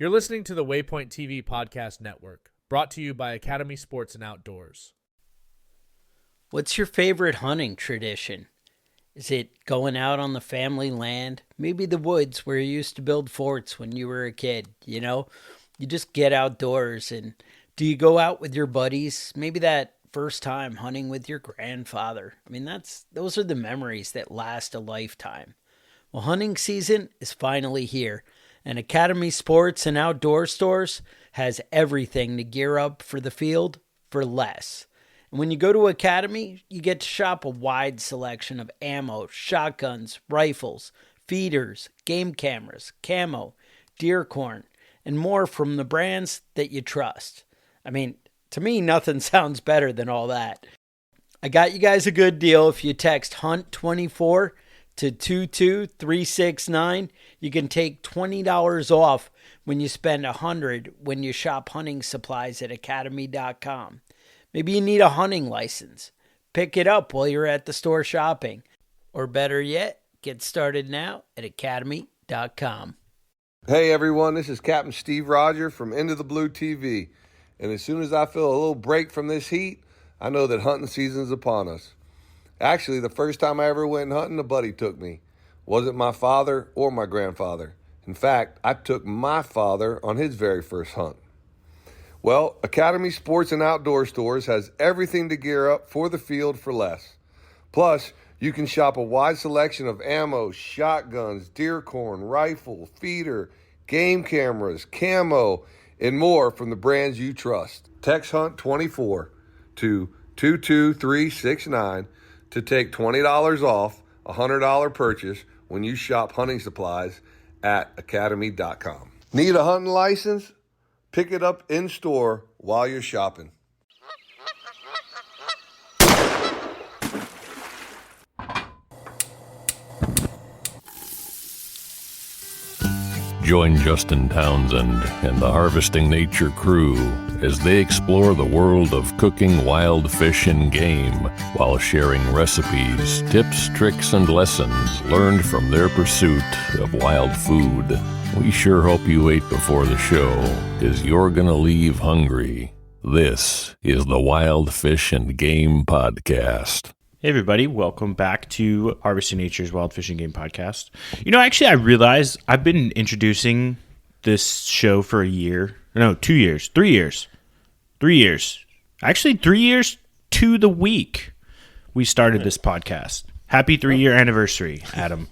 You're listening to the Waypoint TV Podcast Network, brought to you by Academy Sports and Outdoors. What's your favorite hunting tradition? Is it going out on the family land? Maybe the woods where you used to build forts when you were a kid, you know? You just get outdoors, and do you go out with your buddies? Maybe that first time hunting with your grandfather. I mean, those are the memories that last a lifetime. Well, hunting season is finally here, and Academy Sports and Outdoor Stores has everything to gear up for the field for less. And when you go to Academy, you get to shop a wide selection of ammo, shotguns, rifles, feeders, game cameras, camo, deer corn, and more from the brands that you trust. I mean, to me, nothing sounds better than all that. I got you guys a good deal. If you text HUNT24 to 22369, you can take $20 off when you spend $100 when you shop hunting supplies at academy.com. Maybe you need a hunting license. Pick it up while you're at the store shopping. Or better yet, get started now at academy.com. Hey everyone, this is Captain Steve Roger from Into the Blue TV. And as soon as I feel a little break from this heat, I know that hunting season's upon us. Actually, the first time I ever went hunting, a buddy took me. Wasn't my father or my grandfather. In fact, I took my father on his very first hunt. Well, Academy Sports and Outdoor Stores has everything to gear up for the field for less. Plus, you can shop a wide selection of ammo, shotguns, deer corn, rifle, feeder, game cameras, camo, and more from the brands you trust. Text HUNT24 to 22369 to take $20 off a $100 purchase when you shop hunting supplies at academy.com. Need a hunting license? Pick it up in store while you're shopping. Join Justin Townsend and the Harvesting Nature crew as they explore the world of cooking wild fish and game while sharing recipes, tips, tricks, and lessons learned from their pursuit of wild food. We sure hope you ate before the show, 'cause you're gonna leave hungry. This is the Wild Fish and Game Podcast. Hey everybody, welcome back to Harvesting Nature's Wild Fishing Game Podcast. You know, actually I realized I've been introducing this show for a year. No, 2 years. 3 years. 3 years. Actually 3 years to the week we started this podcast. Happy 3-year anniversary, Adam.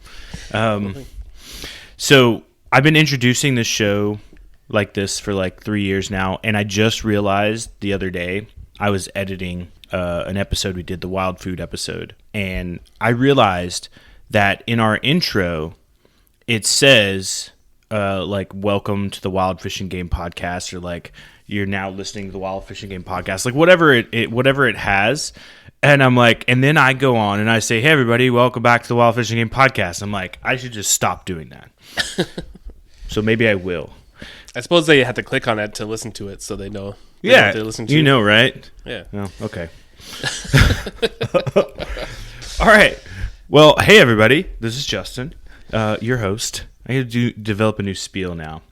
So I've been introducing this show like this for like 3 years now, and I just realized the other day I was editing an episode we did, the wild food episode, and I realized that in our intro it says like welcome to the Wild Fishing Game Podcast, or like you're now listening to the Wild Fishing Game Podcast, like whatever it has. And I'm like, and then I go on and I say, hey everybody, welcome back to the Wild Fishing Game Podcast. I'm like, I should just stop doing that. So maybe I will. I suppose they have to click on it to listen to it, so they know. Yeah, to listen to you know, right? Yeah. Oh, okay. All right. Well, hey everybody, this is Justin, your host. I had to develop a new spiel now.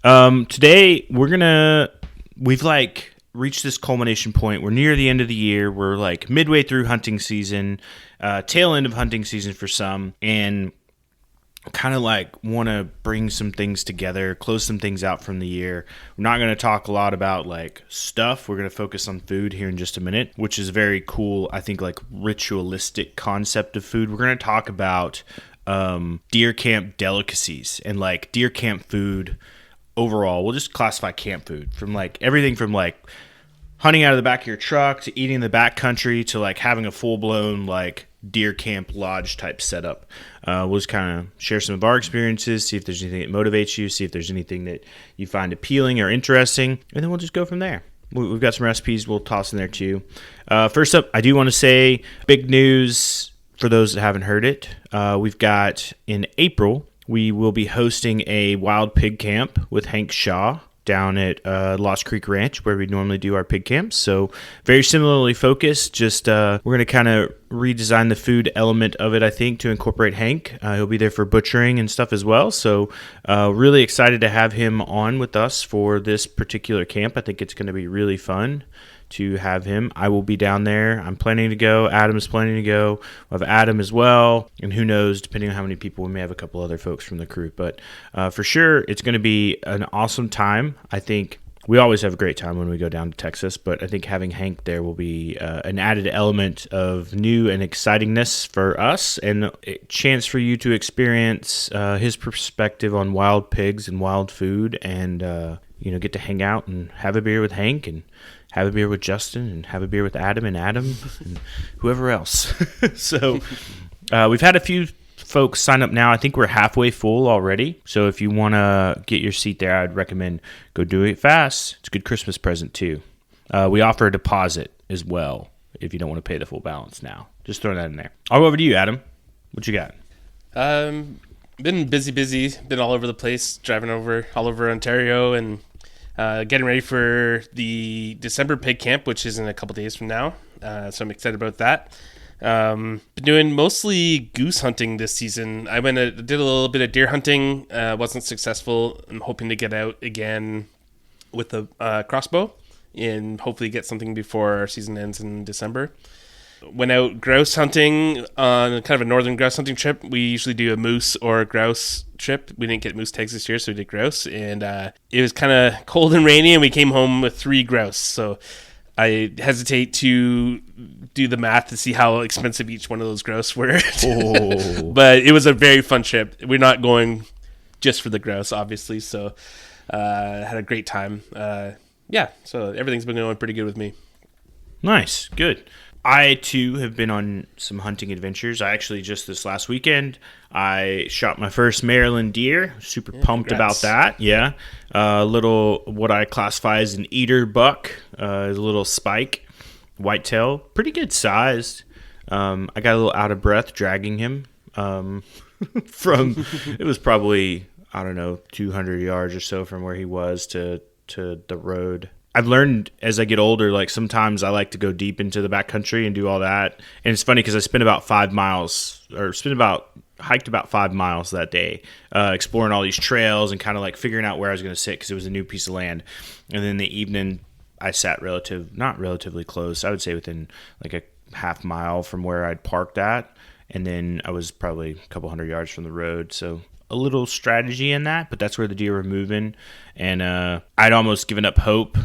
Today we've like reached this culmination point. We're near the end of the year. We're like midway through hunting season, tail end of hunting season for some, and kind of like want to bring some things together, close some things out from the year. We're not going to talk a lot about like stuff. We're going to focus on food here in just a minute, which is very cool. I think like ritualistic concept of food. We're going to talk about deer camp delicacies and like deer camp food overall. We'll just classify camp food from like everything from like hunting out of the back of your truck to eating in the backcountry to like having a full-blown like deer camp lodge type setup. We'll just kind of share some of our experiences, see if there's anything that motivates you, see if there's anything that you find appealing or interesting, and then we'll just go from there. We've got some recipes we'll toss in there too. First up, I do want to say big news for those that haven't heard it. We've got in April, we will be hosting a wild pig camp with Hank Shaw down at Lost Creek Ranch where we normally do our pig camps. So very similarly focused, just we're going to kind of redesign the food element of it, I think, to incorporate Hank. He'll be there for butchering and stuff as well. So really excited to have him on with us for this particular camp. I think it's going to be really fun to have him. I will be down there. I'm planning to go. Adam's planning to go. We'll have Adam as well. And who knows, depending on how many people, we may have a couple other folks from the crew. But for sure, it's going to be an awesome time. I think we always have a great time when we go down to Texas, but I think having Hank there will be an added element of new and excitingness for us, and a chance for you to experience his perspective on wild pigs and wild food, and get to hang out and have a beer with Hank, and have a beer with Justin, and have a beer with Adam and whoever else. So we've had a few folks sign up now. I think we're halfway full already. So if you want to get your seat there, I'd recommend go do it fast. It's a good Christmas present too. We offer a deposit as well if you don't want to pay the full balance now. Just throw that in there. I'll go over to you, Adam. What you got? Been busy. Been all over the place, driving all over Ontario, and getting ready for the December pig camp, which is in a couple days from now. So I'm excited about that. Been doing mostly goose hunting this season. I did a little bit of deer hunting. Wasn't successful. I'm hoping to get out again with a crossbow and hopefully get something before our season ends in December. Went out grouse hunting on kind of a northern grouse hunting trip. We usually do a moose or a grouse trip. We didn't get moose tags this year, so we did grouse. And it was kind of cold and rainy, and we came home with 3 grouse. So I hesitate to do the math to see how expensive each one of those grouse were. But it was a very fun trip. We're not going just for the grouse, obviously. So had a great time. So everything's been going pretty good with me. Nice. Good. I, too, have been on some hunting adventures. I actually, just this last weekend, I shot my first Maryland deer. Super pumped congrats. about that. Yeah. A little, what I classify as an eater buck, a little spike, whitetail, pretty good sized. I got a little out of breath dragging him it was probably, 200 yards or so from where he was to the road. I've learned as I get older, like sometimes I like to go deep into the backcountry and do all that. And it's funny because I hiked about 5 miles that day, exploring all these trails and kind of like figuring out where I was going to sit because it was a new piece of land. And then in the evening, I sat not relatively close. I would say within like a half mile from where I'd parked at. And then I was probably a couple hundred yards from the road. So a little strategy in that, but that's where the deer were moving. And I'd almost given up hope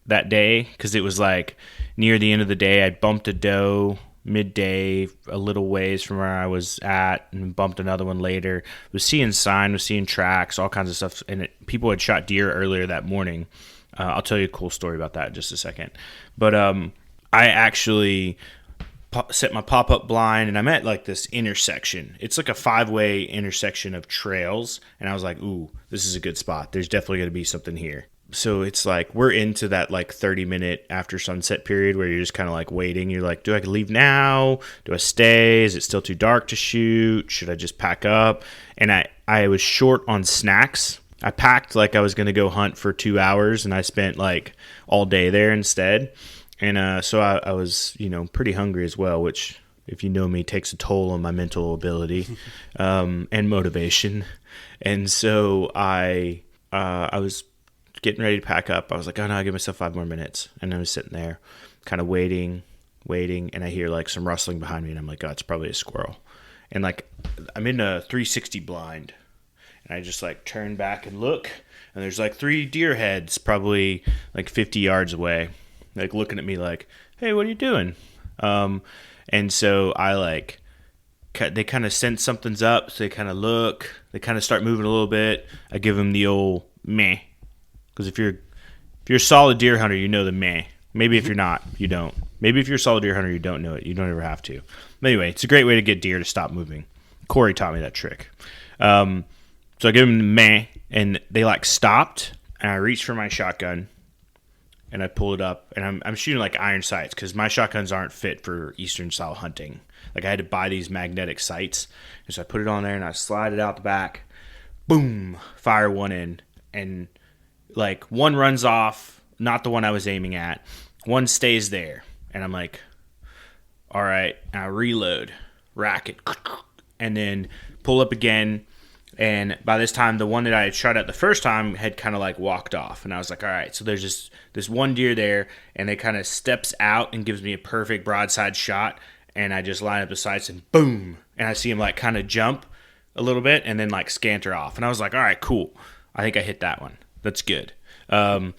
that day because it was like near the end of the day. I'd bumped a doe midday a little ways from where I was at and bumped another one later. Was seeing sign, was seeing tracks, all kinds of stuff. And people had shot deer earlier that morning. I'll tell you a cool story about that in just a second. But I actually set my pop-up blind, and I'm at like this intersection. It's like a 5-way intersection of trails, and I was like, ooh, this is a good spot. There's definitely going to be something here. So it's like we're into that like 30-minute after sunset period where you're just kind of like waiting. You're like, do I leave now? Do I stay? Is it still too dark to shoot? Should I just pack up? And I was short on snacks. I packed like I was going to go hunt for 2 hours, and I spent like all day there instead. And so I was, pretty hungry as well, which, if you know me, takes a toll on my mental ability and motivation. And so I was getting ready to pack up. I was like, oh no, I'll give myself 5 more minutes. And I was sitting there kind of waiting, and I hear like some rustling behind me, and I'm like, oh, it's probably a squirrel. And like I'm in a 360 blind, and I just like turn back and look, and there's like 3 deer heads probably like 50 yards away, like looking at me like, hey, what are you doing? And so they kind of sense something's up, so they kind of look, they kind of start moving a little bit. I give them the old meh. Because if you're a solid deer hunter, you know the meh. Maybe if you're not, you don't. Maybe if you're a solid deer hunter, you don't know it. You don't ever have to. But anyway, it's a great way to get deer to stop moving. Corey taught me that trick. So I give them the meh, and they like stopped, and I reached for my shotgun, and I pull it up, and I'm shooting like iron sights because my shotguns aren't fit for Eastern style hunting. Like I had to buy these magnetic sights, and so I put it on there, and I slide it out the back. Boom! Fire one in, and like one runs off, not the one I was aiming at. One stays there. And I'm like, all right. And I reload, rack it, and then pull up again. And by this time, the one that I had shot at the first time had kind of like walked off. And I was like, all right, so there's just this one deer there, and it kind of steps out and gives me a perfect broadside shot. And I just line up the sights and boom. And I see him like kind of jump a little bit and then like scanter off. And I was like, all right, cool. I think I hit that one. That's good. 2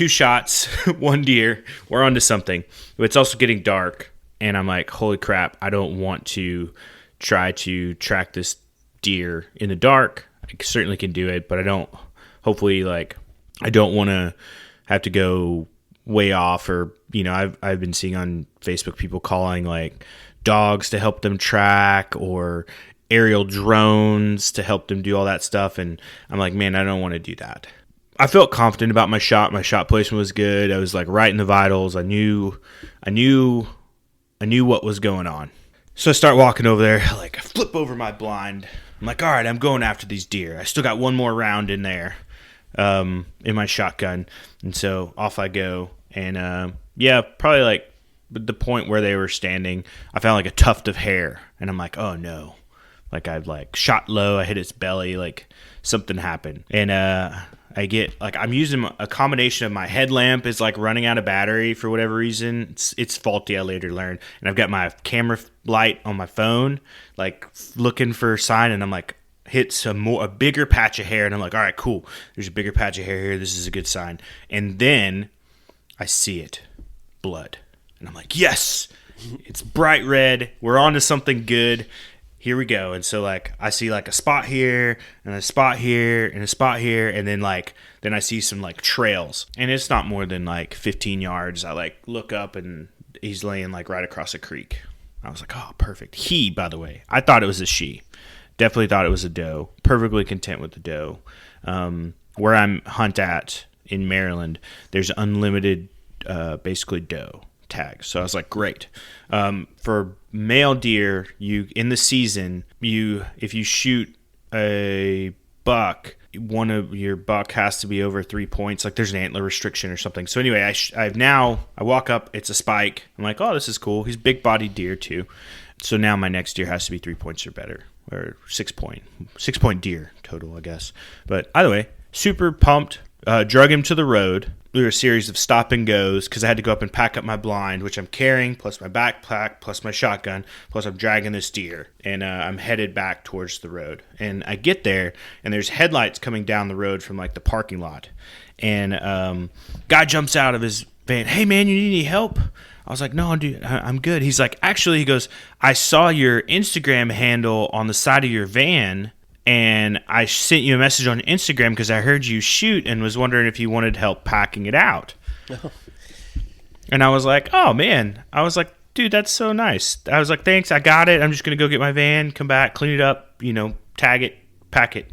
shots, 1 deer. We're onto something. But it's also getting dark. And I'm like, holy crap, I don't want to try to track this deer in the dark. I certainly can do it, but I don't want to have to go way off, or I've been seeing on Facebook people calling like dogs to help them track, or aerial drones to help them do all that stuff, and I'm like, man, I don't want to do that. I felt confident about my shot. My shot placement was good. I was like right in the vitals. I knew what was going on. So I start walking over there, like I flip over my blind. I'm like, all right, I'm going after these deer. I still got one more round in there in my shotgun. And so off I go. And probably like the point where they were standing, I found like a tuft of hair. And I'm like, oh no. Like I've like shot low, I hit its belly, like something happened. And I get like, I'm using a combination of my headlamp is like running out of battery for whatever reason. It's faulty, I later learned. And I've got my camera light on my phone, like looking for a sign, and I'm like, hit a bigger patch of hair, and I'm like, all right, cool. There's a bigger patch of hair here. This is a good sign. And then I see it, blood. And I'm like, yes, it's bright red. We're on to something good. Here we go. And so like I see like a spot here and a spot here and a spot here, and then I see some like trails, and it's not more than like 15 yards. I like look up, and he's laying like right across a creek. I was like, oh, perfect. He, by the way, I thought it was a she. Definitely thought it was a doe. Perfectly content with the doe. Where I'm hunt at in Maryland, there's unlimited basically doe tags. So I was like, great. For male deer, in the season, if you shoot a buck, one of your buck has to be over 3 points. Like there's an antler restriction or something. So anyway, I walk up, it's a spike. I'm like, oh, this is cool. He's big bodied deer too. So now my next deer has to be 3 points or better, or 6 point deer total, I guess. But either way, super pumped. Drug him to the road. We were a series of stop and goes because I had to go up and pack up my blind, which I'm carrying, plus my backpack, plus my shotgun, plus I'm dragging this deer. And I'm headed back towards the road. And I get there, and there's headlights coming down the road from like the parking lot. And guy jumps out of his van. Hey, man, you need any help? I was like, no, dude, I'm good. He's like, actually, he goes, I saw your Instagram handle on the side of your van, and I sent you a message on Instagram because I heard you shoot and was wondering if you wanted help packing it out. Oh. And I was like, oh, man. I was like, dude, that's so nice. I was like, thanks, I got it. I'm just going to go get my van, come back, clean it up, tag it, pack it,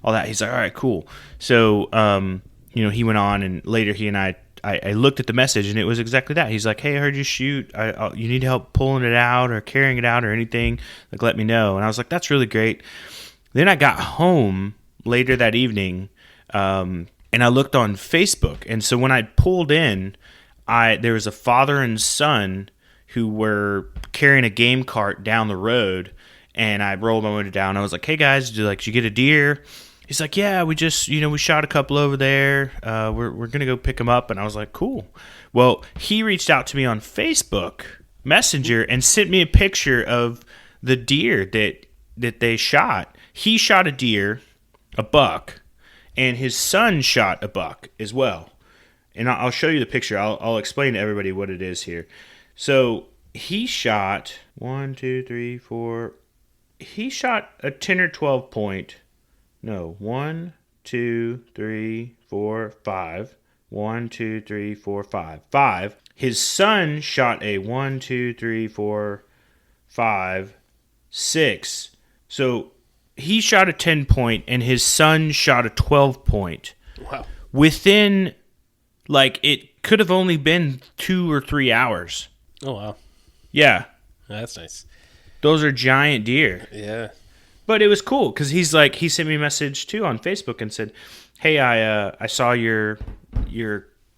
all that. He's like, all right, cool. So, he went on, and later he and I looked at the message, and it was exactly that. He's like, hey, I heard you shoot. You need help pulling it out or carrying it out or anything, like, let me know. And I was like, that's really great. Then I got home later that evening, and I looked on Facebook. And so when I pulled in, there was a father and son who were carrying a game cart down the road, and I rolled my window down. I was like, hey, guys, did you get a deer? He's like, yeah, we just, we shot a couple over there. We're going to go pick them up. And I was like, cool. Well, he reached out to me on Facebook Messenger and sent me a picture of the deer that they shot. He shot a deer, a buck, and his son shot a buck as well. And I'll show you the picture. I'll explain to everybody what it is here. So he shot 1, 2, 3, 4. He shot a 10 or 12 point. No, 1, 2, 3, 4, 5. 1, 2, 3, 4, 5. 5. His son shot a 1, 2, 3, 4, 5, 6. So he shot a 10 point, and his son shot a 12 point. Wow. Within, it could have only been 2 or 3 hours. Oh, wow. Yeah. That's nice. Those are giant deer. Yeah. But it was cool because he sent me a message too on Facebook and said, hey, I saw your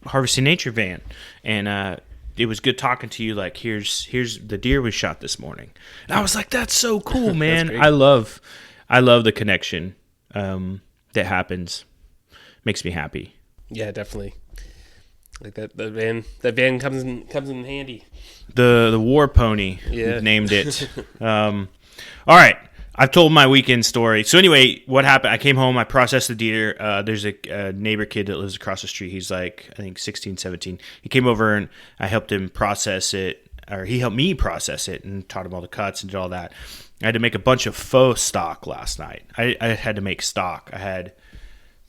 Harvesting Nature van, and it was good talking to you. Like, here's the deer we shot this morning. And I was like, that's so cool, man. I love the connection that happens. Makes me happy. Yeah, definitely. Like that van comes in handy. The war pony, Yeah. we've named it. All right. I've told my weekend story. So anyway, what happened? I came home. I processed the deer. There's a neighbor kid that lives across the street. He's like, I think 16, 17. He came over and I helped him process it, or he helped me process it and taught him all the cuts and did all that. I had to make a bunch of faux stock last night. I had to make stock. I had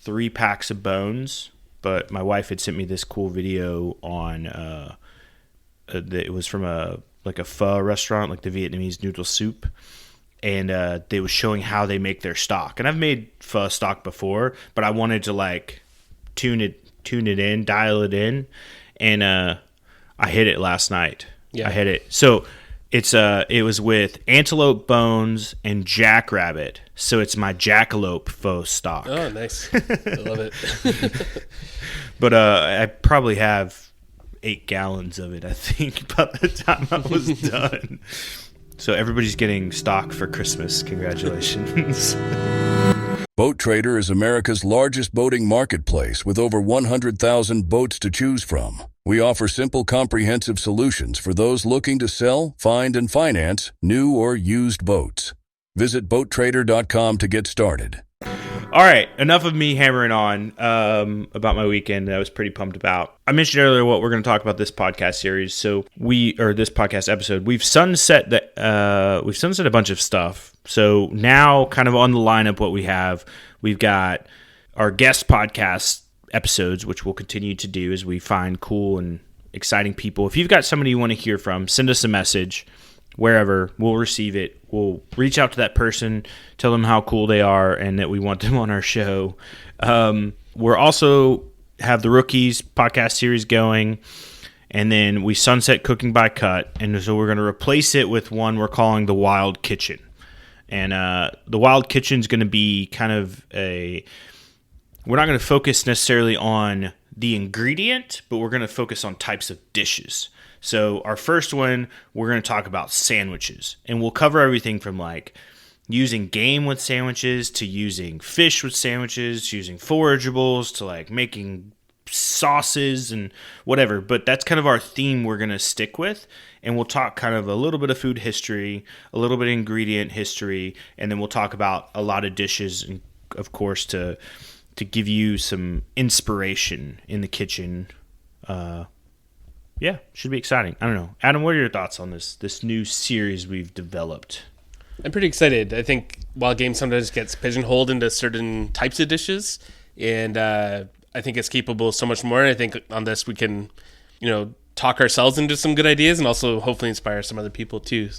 3 packs of bones, but my wife had sent me this cool video on it was from a pho restaurant, like the Vietnamese noodle soup. And they was showing how they make their stock. And I've made pho stock before, but I wanted to like tune it in, dial it in, and I hit it last night. Yeah. I hit it. So it was with antelope bones and jackrabbit. So it's my jackalope pho stock. Oh, nice. I love it. But I probably have 8 gallons of it, I think, by the time I was done. So everybody's getting stock for Christmas. Congratulations. Boat Trader is America's largest boating marketplace with over 100,000 boats to choose from. We offer simple, comprehensive solutions for those looking to sell, find, and finance new or used boats. Visit BoatTrader.com to get started. All right, enough of me hammering on about my weekend that I was pretty pumped about. I mentioned earlier what we're going to talk about this podcast series. So this podcast episode, we've sunset a bunch of stuff. So now, kind of on the lineup, what we've got our guest podcast episodes, which we'll continue to do as we find cool and exciting people. If you've got somebody you want to hear from, send us a message. Wherever, we'll receive it. We'll reach out to that person, tell them how cool they are and that we want them on our show. We're also have the Rookies podcast series going, and then we sunset Cooking by Cut, and so we're going to replace it with one we're calling the Wild Kitchen. And the Wild Kitchen is going to be kind of we're not going to focus necessarily on the ingredient, but we're going to focus on types of dishes. So our first one, we're going to talk about sandwiches, and we'll cover everything from like using game with sandwiches to using fish with sandwiches, using forageables to like making sauces and whatever. But that's kind of our theme we're going to stick with, and we'll talk kind of a little bit of food history, a little bit of ingredient history, and then we'll talk about a lot of dishes, and of course to give you some inspiration in the kitchen. Yeah, should be exciting. I don't know. Adam, what are your thoughts on this new series we've developed? I'm pretty excited. I think Wild Game sometimes gets pigeonholed into certain types of dishes, and I think it's capable of so much more. I think on this we can, talk ourselves into some good ideas and also hopefully inspire some other people too.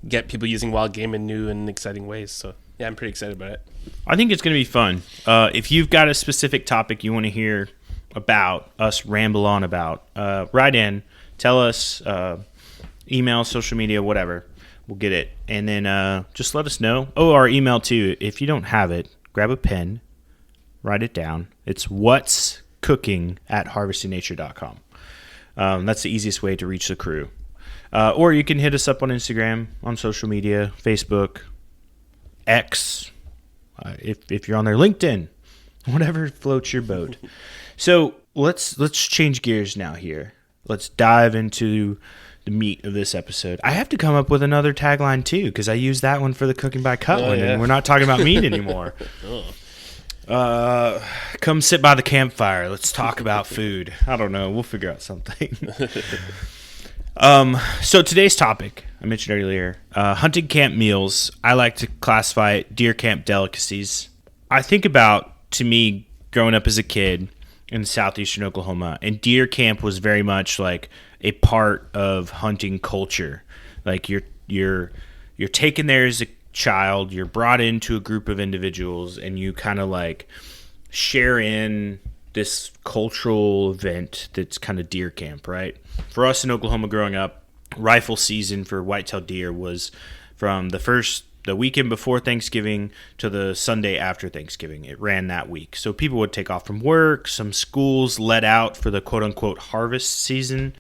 Get people using wild game in new and exciting ways. So yeah, I'm pretty excited about it. I think it's going to be fun. If you've got a specific topic you want to hear about us ramble on about, write in, tell us, email, social media, whatever. We'll get it. And then just let us know. Oh, our email too. If you don't have it, grab a pen, write it down. It's whatscooking@harvestingnature.com. That's the easiest way to reach the crew. Or you can hit us up on Instagram, on social media, Facebook, X, if you're on there, LinkedIn, whatever floats your boat. So let's change gears now here. Let's dive into the meat of this episode. I have to come up with another tagline too, because I used that one for the Cooking by Cut one, and we're not talking about meat anymore. Come sit by the campfire. Let's talk about food. I don't know. We'll figure out something. So today's topic, I mentioned earlier, hunting camp meals. I like to classify it deer camp delicacies. I think about, to me, growing up as a kid in southeastern Oklahoma, and deer camp was very much like a part of hunting culture. Like you're taken there as a child, you're brought into a group of individuals, and you kind of like share in this cultural event that's kind of deer camp, right? For us in Oklahoma growing up, rifle season for whitetail deer was from the first the weekend before Thanksgiving to the Sunday after Thanksgiving. It ran that week. So people would take off from work. Some schools let out for the quote-unquote harvest season.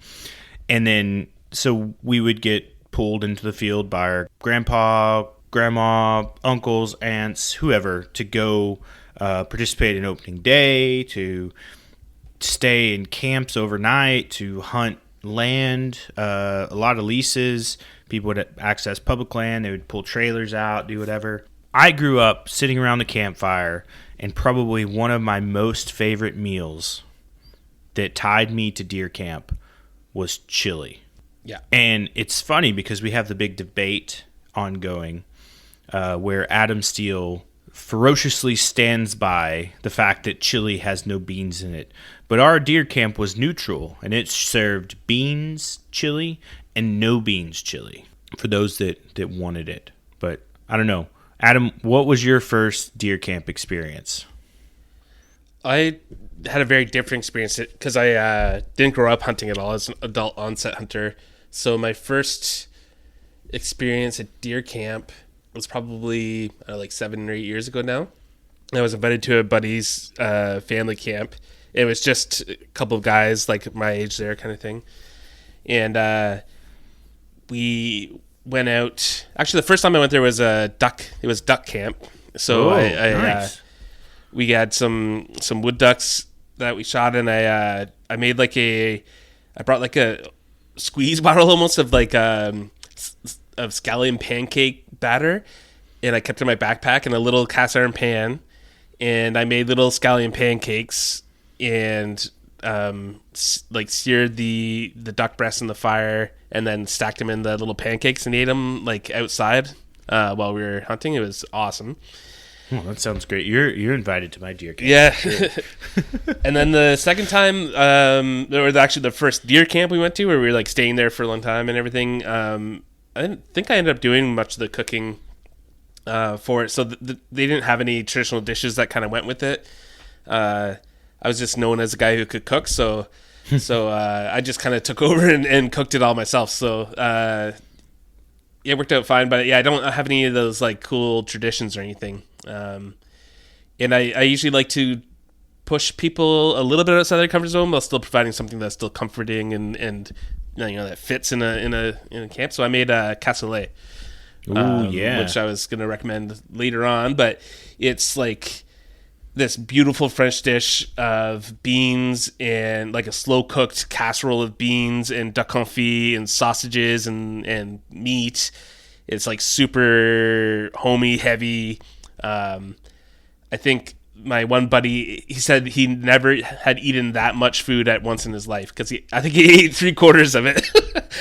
And then so we would get pulled into the field by our grandpa, grandma, uncles, aunts, whoever, to go participate in opening day, to stay in camps overnight, to hunt land, a lot of leases. People would access public land. They would pull trailers out, do whatever. I grew up sitting around the campfire, and probably one of my most favorite meals that tied me to deer camp was chili. Yeah. And it's funny because we have the big debate ongoing where Adam Steele ferociously stands by the fact that chili has no beans in it. But our deer camp was neutral, and it served beans chili and no beans chili for those that wanted it. But I don't know. Adam, what was your first deer camp experience? I had a very different experience because I didn't grow up hunting at all as an adult onset hunter. So my first experience at deer camp was probably like 7 or 8 years ago now. I was invited to a buddy's family camp. It was just a couple of guys like my age there kind of thing. And we went out. Actually, the first time I went there was duck camp. So nice. We had some wood ducks that we shot, and I made I brought like a squeeze bottle almost of like of scallion pancake batter, and I kept it in my backpack in a little cast iron pan, and I made little scallion pancakes and seared the duck breast in the fire, and then stacked them in the little pancakes and ate them like outside while we were hunting. It was awesome. Oh, that sounds great. You're invited to my deer camp. Yeah. And then the second time, there was actually the first deer camp we went to where we were like staying there for a long time and everything. I didn't think I ended up doing much of the cooking for it. So they didn't have any traditional dishes that kind of went with it. I was just known as a guy who could cook. So I just kind of took over and cooked it all myself. So, it worked out fine, but yeah, I don't have any of those like cool traditions or anything. And I usually like to push people a little bit outside their comfort zone while still providing something that's still comforting and that fits in a camp. So I made a cassoulet, which I was going to recommend later on, but it's like this beautiful French dish of beans and like a slow cooked casserole of beans and duck confit and sausages and meat. It's like super homey, heavy. I think my one buddy, he said he never had eaten that much food at once in his life because I think he ate 3/4 of it,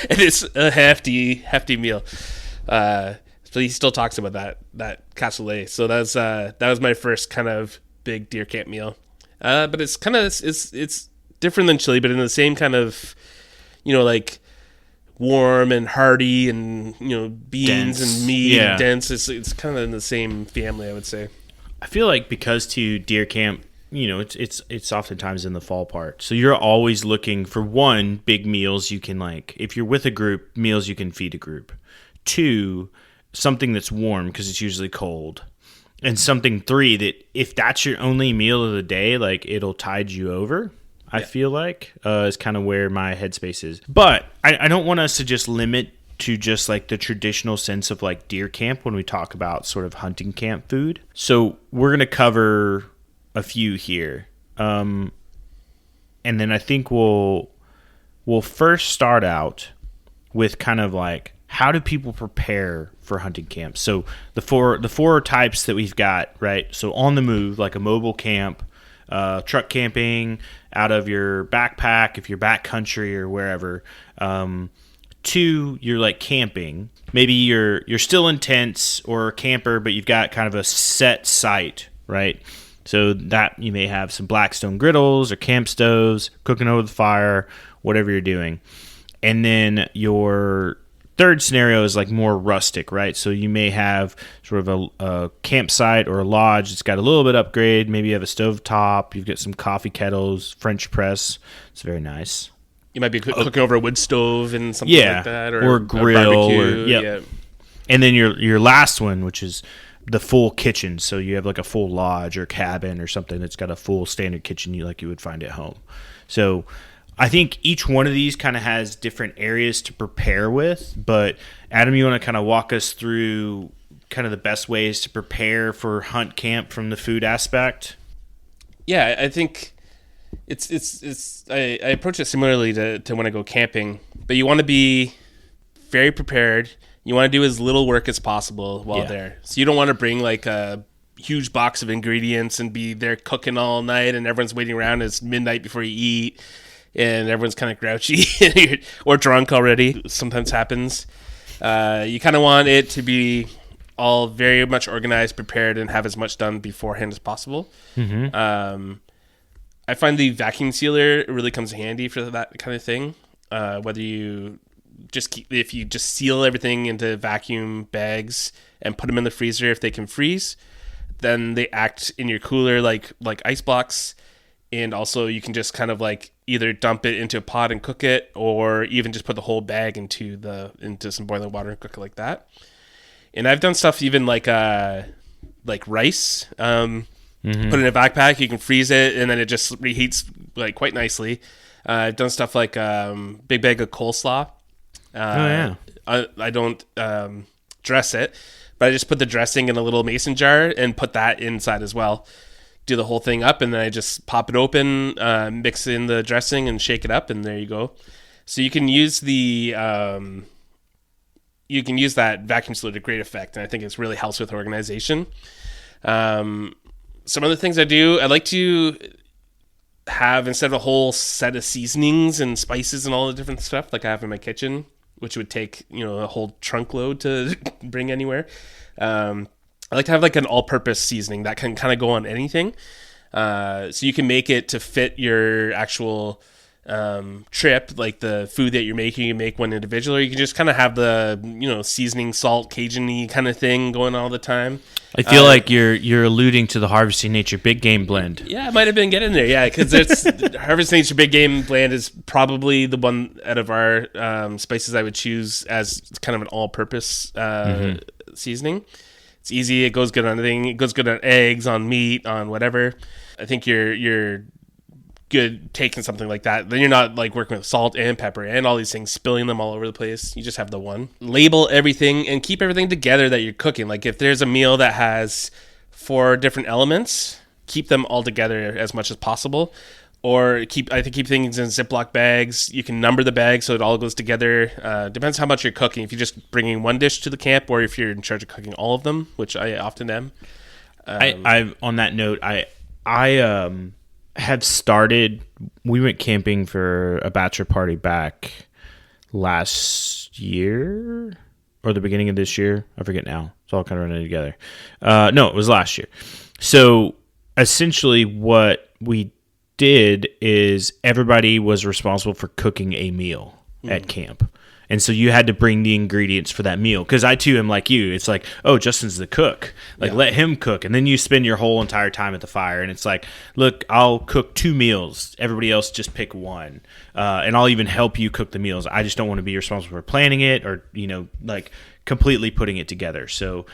and it's a hefty meal. So he still talks about that cassoulet. So that was my first kind of big deer camp meal. But it's kind of it's different than chili, but in the same kind of like warm and hearty and beans dense. And meat Yeah. and dense. It's kind of in the same family, I would say. I feel like because to deer camp, it's oftentimes in the fall part. So you're always looking for one, big meals you can if you're with a group, meals you can feed a group. Two, something that's warm because it's usually cold. And something three, that if that's your only meal of the day, it'll tide you over. I feel like is kind of where my headspace is. But I don't want us to just limit to just the traditional sense of deer camp when we talk about sort of hunting camp food. So we're going to cover a few here. And then I think we'll first start out with kind of how do people prepare for hunting camp? So the four types that we've got, right? So on the move, like a mobile camp, truck camping out of your backpack if you're backcountry or wherever. Two, you're camping. Maybe you're still in tents or a camper, but you've got kind of a set site, right? So that you may have some Blackstone griddles or camp stoves, cooking over the fire, whatever you're doing. And then your third scenario is more rustic, right? So you may have sort of a campsite or a lodge that's got a little bit upgrade. Maybe you have a stovetop. You've got some coffee kettles, French press. It's very nice. You might be cooking over a wood stove and something like that, or grill, barbecue. And then your last one, which is the full kitchen. So you have like a full lodge or cabin or something that's got a full standard kitchen you would find at home. So I think each one of these kind of has different areas to prepare with. But Adam, you want to kind of walk us through kind of the best ways to prepare for hunt camp from the food aspect? Yeah, I think it's I approach it similarly to when I go camping, but you want to be very prepared. You want to do as little work as possible while there. So you don't want to bring like a huge box of ingredients and be there cooking all night and everyone's waiting around. It's midnight before you eat and everyone's kind of grouchy or drunk already. Sometimes happens. You kind of want it to be all very much organized, prepared, and have as much done beforehand as possible. Mm-hmm. I find the vacuum sealer really comes handy for that kind of thing. Whether you if you just seal everything into vacuum bags and put them in the freezer, if they can freeze, then they act in your cooler like ice blocks. And also you can just kind of like either dump it into a pot and cook it, or even just put the whole bag into some boiling water and cook it like that. And I've done stuff even like rice. Put it in a backpack, you can freeze it, and then it just reheats like quite nicely. I've done stuff like big bag of coleslaw. I don't dress it, but I just put the dressing in a little mason jar and put that inside as well. Do the whole thing up, and then I just pop it open, mix in the dressing, and shake it up, and there you go. So you can use that vacuum sealer to great effect, and I think it really helps with organization. Some other things I do, I like to have, instead of a whole set of seasonings and spices and all the different stuff like I have in my kitchen, which would take a whole trunk load to bring anywhere, I like to have like an all-purpose seasoning that can kind of go on anything, so you can make it to fit your actual trip, like the food that you're making. You make one individual, or you can just kind of have the seasoning, salt, Cajun-y kind of thing going all the time. I feel like you're alluding to the Harvesting Nature Big Game Blend. Yeah, I might have been getting there. Yeah, because it's Harvesting Nature Big Game Blend is probably the one out of our spices I would choose as kind of an all-purpose seasoning. It's easy. It goes good on anything. It goes good on eggs, on meat, on whatever. I think you're good taking something like that. Then you're not like working with salt and pepper and all these things, spilling them all over the place. You just have the one. Label everything and keep everything together that you're cooking. Like if there's a meal that has 4 different elements, keep them all together as much as possible. Or keep things in Ziploc bags. You can number the bags so it all goes together. Depends how much you're cooking. If you're just bringing one dish to the camp, or if you're in charge of cooking all of them, which I often am. I on that note, I have started. We went camping for a bachelor party back last year or the beginning of this year. I forget now. It's all kind of running together. No, it was last year. So essentially, what we did is everybody was responsible for cooking a meal at camp. And so you had to bring the ingredients for that meal. Because I, too, am like you. It's like, oh, Justin's the cook. Let him cook. And then you spend your whole entire time at the fire. And it's like, look, I'll cook 2 meals. Everybody else just pick one. And I'll even help you cook the meals. I just don't want to be responsible for planning it or, completely putting it together. So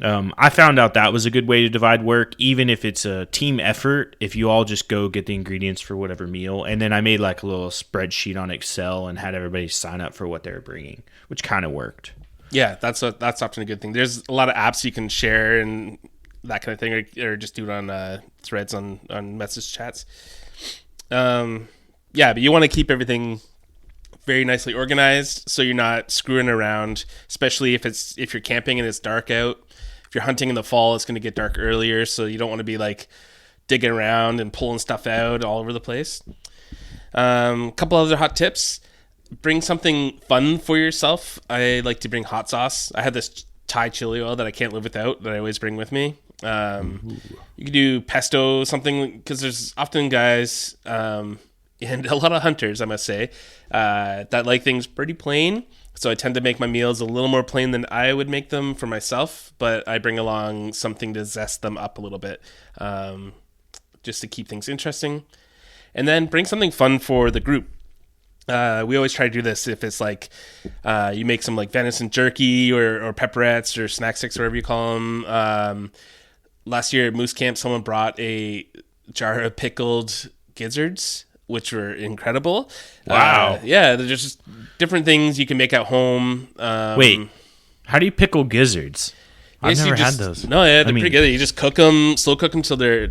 I found out that was a good way to divide work, even if it's a team effort, if you all just go get the ingredients for whatever meal. And then I made like a little spreadsheet on Excel and had everybody sign up for what they were bringing, which kind of worked. Yeah, that's often a good thing. There's a lot of apps you can share and that kind of thing, or just do it on threads on message chats. But you want to keep everything very nicely organized so you're not screwing around, especially if you're camping and it's dark out. If you're hunting in the fall, it's going to get dark earlier, so you don't want to be like digging around and pulling stuff out all over the place. Couple other hot tips. Bring something fun for yourself. I like to bring hot sauce. I have this Thai chili oil that I can't live without that I always bring with me. You can do pesto, something, because there's often guys and a lot of hunters, I must say, that like things pretty plain. So I tend to make my meals a little more plain than I would make them for myself, but I bring along something to zest them up a little bit, just to keep things interesting. And then bring something fun for the group. We always try to do this if it's like you make some like venison jerky or pepperettes or snack sticks, whatever you call them. Last year at Moose Camp, someone brought a jar of pickled gizzards, which were incredible. Wow. Yeah, they're just different things you can make at home. Wait, how do you pickle gizzards? I've Yes, you never had just- those. No, yeah, they're pretty good. You just cook them, slow cook them till they're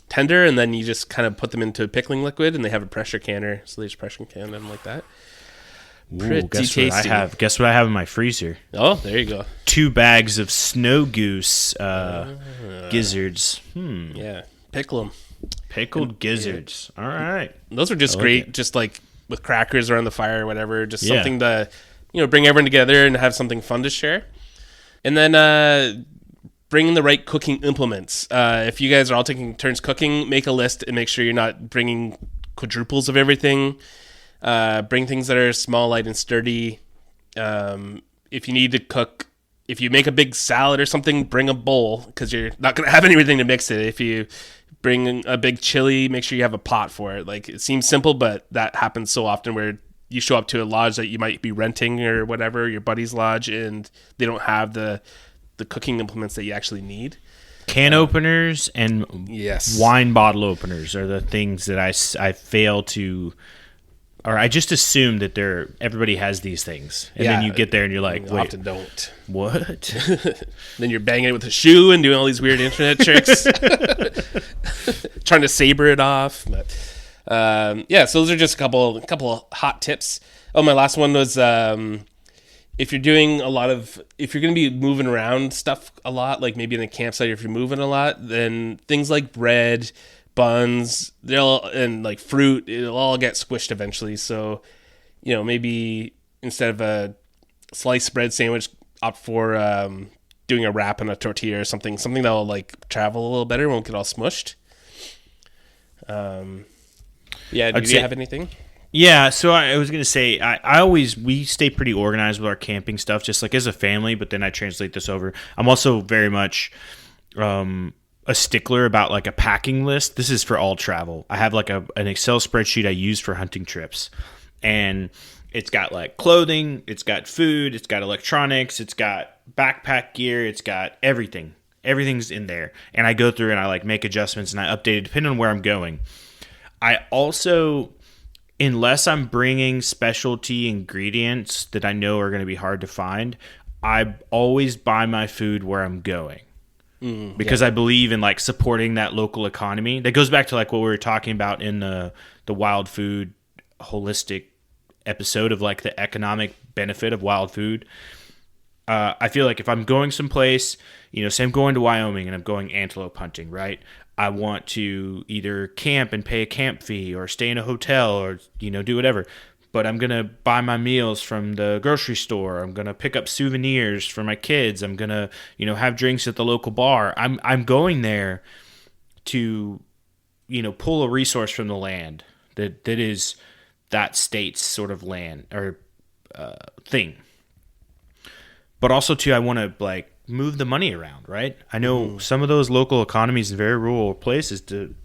tender, and then you just kind of put them into a pickling liquid, and they have a pressure canner, so they just pressure can them like that. Pretty guess tasty. what I have? Guess what I have in my freezer? Oh, there you go. 2 bags of snow goose gizzards. Yeah, pickle them. Pickled gizzards. All right. Those are just like great, it. just like with crackers around the fire or whatever. Just Yeah. something to, bring everyone together and have something fun to share. And then bring the right cooking implements. If you guys are all taking turns cooking, make a list and make sure you're not bringing quadruples of everything. Bring things that are small, light, and sturdy. If you need to cook, if you make a big salad or something, bring a bowl because you're not going to have anything to mix it. If you bring a big chili, make sure you have a pot for it. Like, it seems simple, but that happens so often where you show up to a lodge that you might be renting or whatever, your buddy's lodge, and they don't have the cooking implements that you actually need. Can openers and Yes. wine bottle openers are the things that I fail to, or I just assume that everybody has these things, and then Yeah. you get there and you're like, You wait, often don't. what? Then you're banging it with a shoe and doing all these weird internet tricks, trying to saber it off. But so those are just a couple of hot tips. Oh, my last one was if you're doing if you're going to be moving around stuff a lot, like maybe in a campsite, or if you're moving a lot, then things like bread, buns, and like fruit, it'll all get squished eventually. So, maybe instead of a sliced bread sandwich, opt for doing a wrap on a tortilla or something that will like travel a little better, won't get all smushed. Do you have anything? Yeah, so I was going to say, we stay pretty organized with our camping stuff, just like as a family, but then I translate this over. I'm also very much a stickler about like a packing list. This is for all travel. I have like an Excel spreadsheet I use for hunting trips, and it's got like clothing, it's got food, it's got electronics, it's got backpack gear, it's got everything. Everything's in there, and I go through and I like make adjustments and I update it depending on where I'm going. I also, unless I'm bringing specialty ingredients that I know are going to be hard to find, I always buy my food where I'm going. Because I believe in like supporting that local economy. That goes back to like what we were talking about in the wild food holistic episode of like the economic benefit of wild food. I feel like if I'm going someplace, say I'm going to Wyoming and I'm going antelope hunting, right? I want to either camp and pay a camp fee or stay in a hotel or, do whatever. But I'm going to buy my meals from the grocery store. I'm going to pick up souvenirs for my kids. I'm going to, have drinks at the local bar. I'm going there to, pull a resource from the land that is that state's sort of land or thing. But also, too, I want to, like, move the money around, right? I know some of those local economies in very rural places to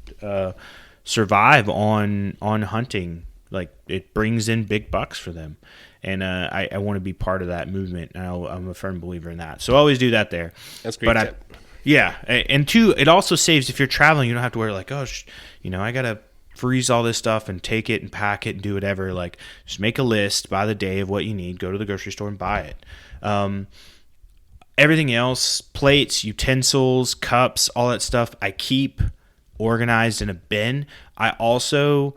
survive on hunting. Like, it brings in big bucks for them. And I want to be part of that movement. And I'm a firm believer in that. So I always do that there. That's a great tip. Yeah. And two, it also saves, if you're traveling, you don't have to worry like, I got to freeze all this stuff and take it and pack it and do whatever. Like, just make a list by the day of what you need. Go to the grocery store and buy it. Everything else, plates, utensils, cups, all that stuff, I keep organized in a bin. I also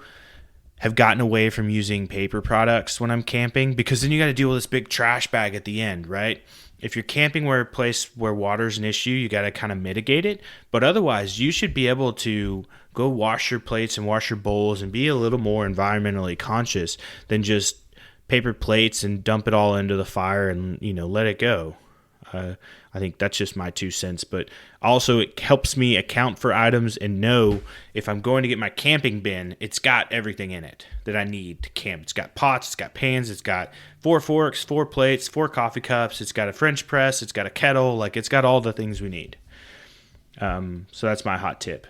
have gotten away from using paper products when I'm camping, because then you got to deal with this big trash bag at the end, right? If you're camping where a place where water's an issue, you got to kind of mitigate it. But otherwise, you should be able to go wash your plates and wash your bowls and be a little more environmentally conscious than just paper plates and dump it all into the fire and, let it go. I think that's just my 2 cents, but also it helps me account for items and know if I'm going to get my camping bin, it's got everything in it that I need to camp. It's got pots, it's got pans, it's got 4 forks, 4 plates, 4 coffee cups, it's got a French press, it's got a kettle, like it's got all the things we need. So that's my hot tip.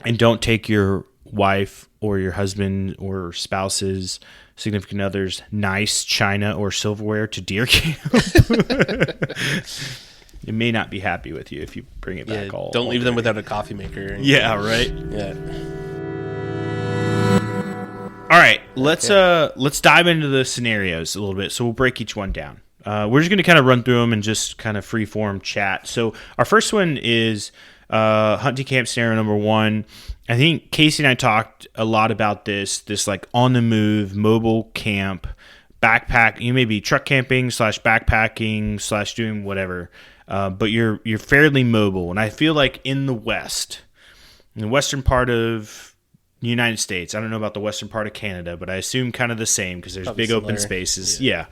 And don't take your wife or your husband or spouse's significant other's nice china or silverware to deer camp, it may not be happy with you if you bring it back all. Don't leave them without a coffee maker. Yeah, right. Yeah. All right, let's dive into the scenarios a little bit. So we'll break each one down. We're just going to kind of run through them and just kind of free-form chat. So our first one is hunting camp scenario number 1. I think Casey and I talked a lot about this like on-the-move mobile camp, backpack. You may be truck camping / backpacking / doing whatever, but you're fairly mobile. And I feel like in the western part of the United States, I don't know about the western part of Canada, but I assume kind of the same because there's Probably big similar. open spaces. Yeah.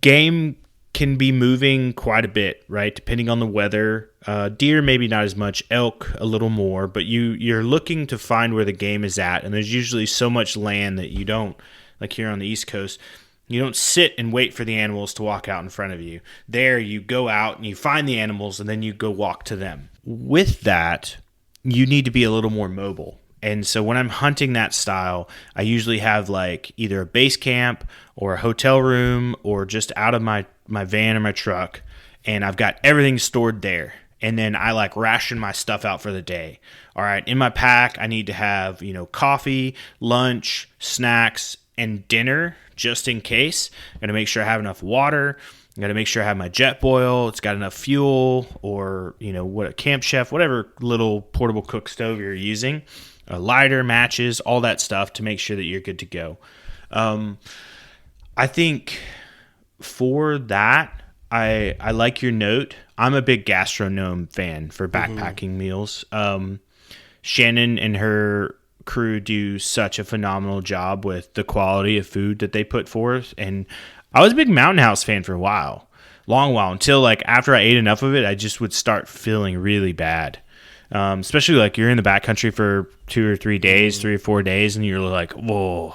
Game can be moving quite a bit, right? Depending on the weather. Deer, maybe not as much. Elk, a little more. But you're looking to find where the game is at. And there's usually so much land that you don't, like here on the East Coast, you don't sit and wait for the animals to walk out in front of you. There, you go out and you find the animals, and then you go walk to them. With that, you need to be a little more mobile. And so when I'm hunting that style, I usually have like either a base camp or a hotel room or just out of my van or my truck, and I've got everything stored there. And then I like ration my stuff out for the day. All right, in my pack, I need to have, coffee, lunch, snacks, and dinner just in case. I'm going to make sure I have enough water. I got to make sure I have my jet boil. It's got enough fuel, or what a Camp Chef, whatever little portable cook stove you're using, a lighter, matches, all that stuff to make sure that you're good to go. I think for that, I like your note. I'm a big gastronome fan for backpacking meals. Shannon and her crew do such a phenomenal job with the quality of food that they put forth, and I was a big Mountain House fan for a long while, until like after I ate enough of it, I just would start feeling really bad. Especially like you're in the backcountry for 2 or 3 days, 3 or 4 days, and you're like, whoa,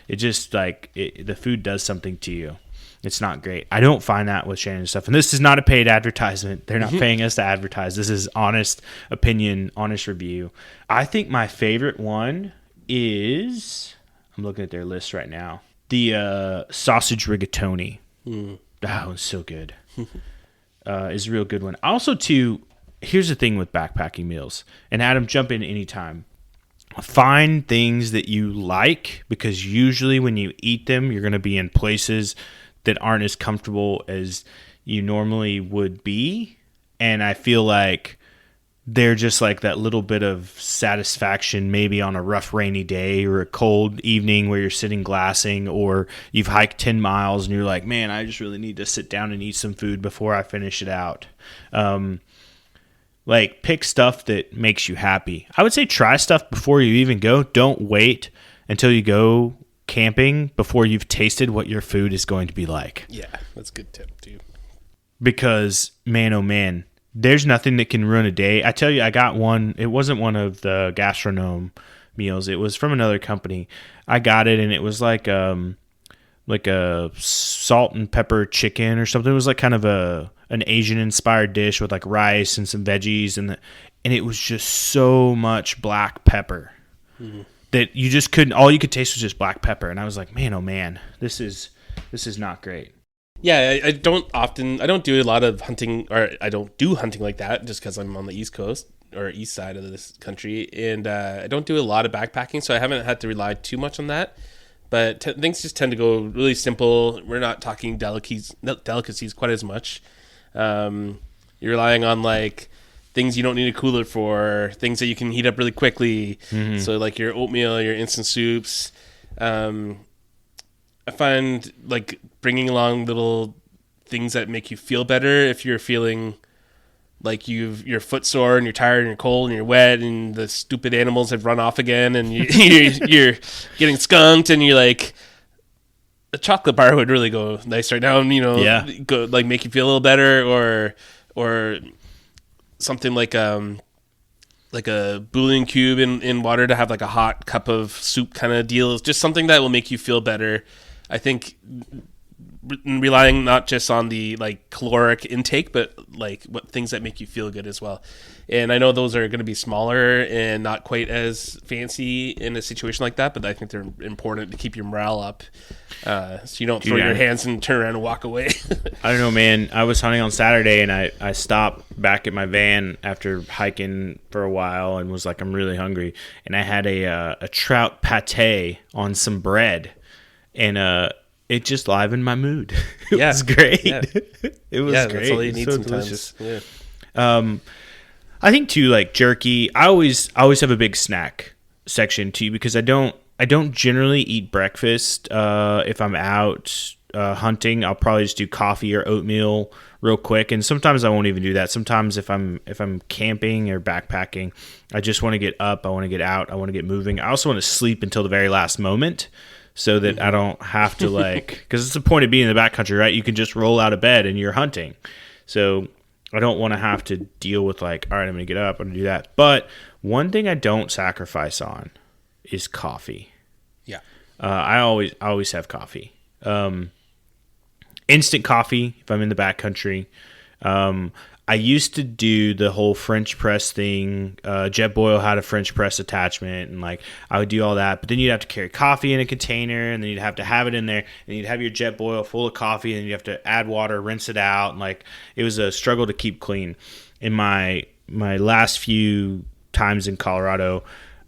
it just like the food does something to you. It's not great. I don't find that with Shannon's stuff. And this is not a paid advertisement. They're not paying us to advertise. This is honest opinion, honest review. I think my favorite one is, I'm looking at their list right now, the sausage rigatoni. That one's so good. Is a real good one. Also, too, here's the thing with backpacking meals. And Adam, jump in anytime. Find things that you like, because usually when you eat them, you're going to be in places that aren't as comfortable as you normally would be. And I feel like they're just like that little bit of satisfaction, maybe on a rough rainy day or a cold evening where you're sitting glassing, or you've hiked 10 miles and you're like, man, I just really need to sit down and eat some food before I finish it out. Like, pick stuff that makes you happy. I would say try stuff before you even go. Don't wait until you go camping before you've tasted what your food is going to be like. Yeah, that's a good tip too. Because, man, oh man, there's nothing that can ruin a day. I tell you, I got one. It wasn't one of the gastronome meals. It was from another company. I got it, and it was like a salt and pepper chicken or something. It was like kind of an Asian-inspired dish with like rice and some veggies, and it was just so much black pepper. That you just couldn't, all you could taste was just black pepper. And I was like, man, oh man, this is not great. Yeah, I don't do a lot of hunting, or I don't do hunting like that just because I'm on the East Coast or east side of this country. And I don't do a lot of backpacking, so I haven't had to rely too much on that. But things just tend to go really simple. We're not talking delicacies quite as much. You're relying on like things you don't need a cooler for, things that you can heat up really quickly. So like your oatmeal, your instant soups. I find like bringing along little things that make you feel better if you're feeling like you're footsore and you're tired and you're cold and you're wet and the stupid animals have run off again and you're getting skunked, and you're like, a chocolate bar would really go nice right now, and go like make you feel a little better, or something like a bouillon cube in water to have like a hot cup of soup kind of deal. It's just something that will make you feel better. I think relying not just on the like caloric intake, but like what things that make you feel good as well. And I know those are going to be smaller and not quite as fancy in a situation like that, but I think they're important to keep your morale up, so you don't throw your hands and turn around and walk away. I don't know, man. I was hunting on Saturday, and I stopped back at my van after hiking for a while and was like, I'm really hungry. And I had a trout pate on some bread, and it just livened my mood. It was great. Yeah. It was great. That's all you need so sometimes. Delicious. Yeah. I think too, like jerky. I always have a big snack section too, because I don't generally eat breakfast. If I'm out hunting, I'll probably just do coffee or oatmeal real quick, and sometimes I won't even do that. Sometimes if I'm camping or backpacking, I just want to get up, I want to get out, I want to get moving. I also want to sleep until the very last moment, so that I don't have to because it's the point of being in the backcountry, right? You can just roll out of bed and you're hunting. So I don't want to have to deal with all right, I'm going to get up, I'm going to do that. But one thing I don't sacrifice on is coffee. Yeah. I always have coffee. Instant coffee if I'm in the backcountry. I used to do the whole French press thing. JetBoil had a French press attachment, and I would do all that. But then you'd have to carry coffee in a container, and then you'd have to have it in there, and you'd have your JetBoil full of coffee, and you'd have to add water, rinse it out, and it was a struggle to keep clean. In my last few times in Colorado,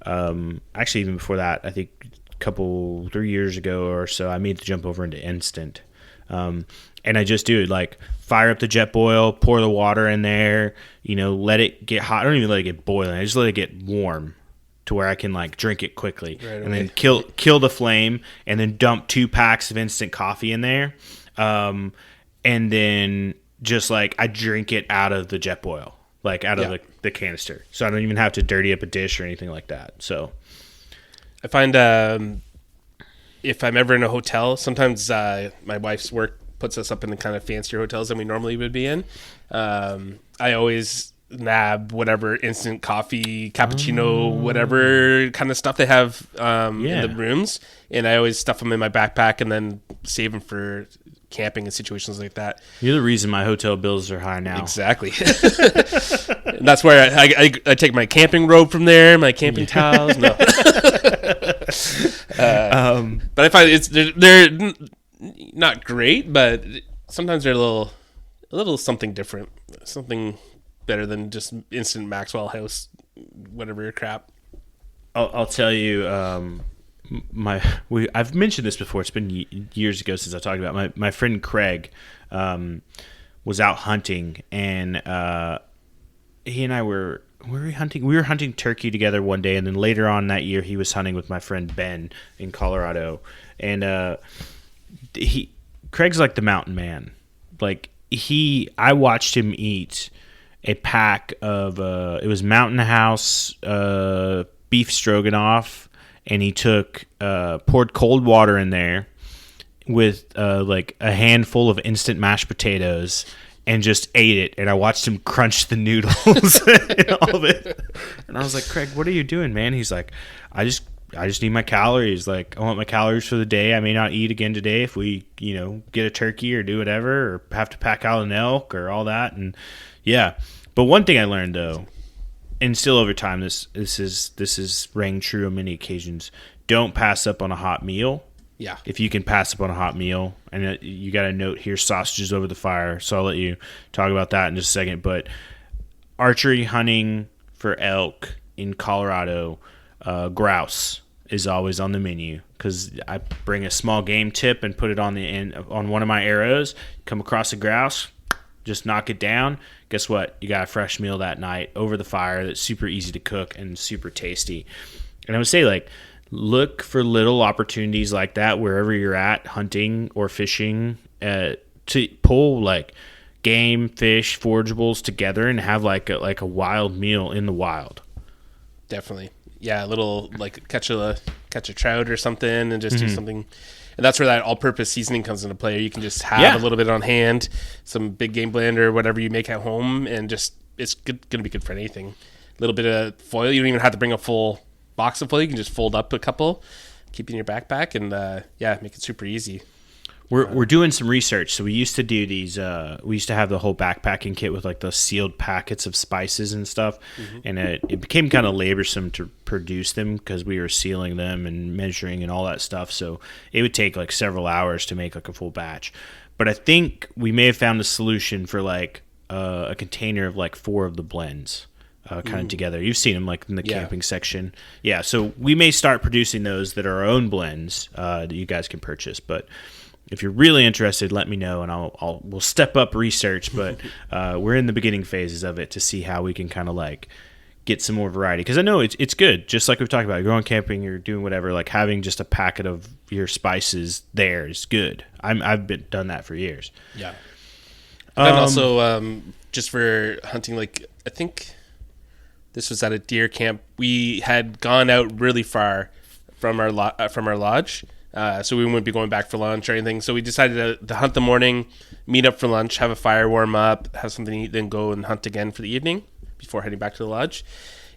actually even before that, I think 3 years ago or so, I made the jump over into instant. And I just do it fire up the JetBoil, pour the water in there, let it get hot. I don't even let it get boiling. I just let it get warm to where I can drink it quickly, right, and then kill the flame, and then dump 2 packs of instant coffee in there. And then just I drink it out of the JetBoil, out of the canister. So I don't even have to dirty up a dish or anything like that. So I find if I'm ever in a hotel, sometimes my wife's work puts us up in the kind of fancier hotels than we normally would be in. I always nab whatever instant coffee, cappuccino, whatever kind of stuff they have in the rooms, and I always stuff them in my backpack and then save them for camping and situations like that. You're the reason my hotel bills are high now. Exactly. And that's where I take my camping robe from there, my camping towels. No. But I find they're not great, but sometimes they're a little something different, something better than just instant Maxwell House, whatever crap. I'll tell you, I've mentioned this before. It's been years ago since I talked about it. My friend Craig was out hunting, and he and I were hunting. We were hunting turkey together one day, and then later on that year, he was hunting with my friend Ben in Colorado, and Craig's the mountain man. I watched him eat a pack of it was Mountain House beef stroganoff, and he poured cold water in there with a handful of instant mashed potatoes and just ate it. And I watched him crunch the noodles and all of it. And I was like, Craig, what are you doing, man? He's like, I just need my calories. I want my calories for the day. I may not eat again today if we, get a turkey or do whatever, or have to pack out an elk or all that. And yeah. But one thing I learned though, and still over time, this is rang true on many occasions. Don't pass up on a hot meal. Yeah. If you can pass up on a hot meal, and you got a note here, sausages over the fire. So I'll let you talk about that in just a second. But archery hunting for elk in Colorado, grouse is always on the menu, because I bring a small game tip and put it on the end on one of my arrows. Come across a grouse, just knock it down. Guess what? You got a fresh meal that night over the fire that's super easy to cook and super tasty. And I would say look for little opportunities like that wherever you're at, hunting or fishing, to pull game, fish, forageables together and have a wild meal in the wild. Definitely. Yeah, a little catch a trout or something and just do something. And that's where that all-purpose seasoning comes into play. You can just have a little bit on hand, some big game blend or whatever you make at home, and just it's going to be good for anything. A little bit of foil. You don't even have to bring a full box of foil. You can just fold up a couple, keep it in your backpack, and make it super easy. We're doing some research. So we used to do these. We used to have the whole backpacking kit with like the sealed packets of spices and stuff, and it became kind of laborsome to produce them because we were sealing them and measuring and all that stuff. So it would take like several hours to make like a full batch. But I think we may have found a solution for like a container of like 4 of the blends. Kind of together. You've seen them like in the camping section. Yeah, so we may start producing those that are our own blends that you guys can purchase. But if you're really interested, let me know and we'll step up research. But we're in the beginning phases of it to see how we can kind of like get some more variety. Because I know it's good. Just like we've talked about, you're going camping, you're doing whatever. Like having just a packet of your spices there is good. I've done that for years. Yeah. And also just for hunting, like I think. This was at a deer camp. We had gone out really far from our lodge, so we wouldn't be going back for lunch or anything. So we decided to hunt the morning, meet up for lunch, have a fire, warm up, have something to eat, then go and hunt again for the evening before heading back to the lodge.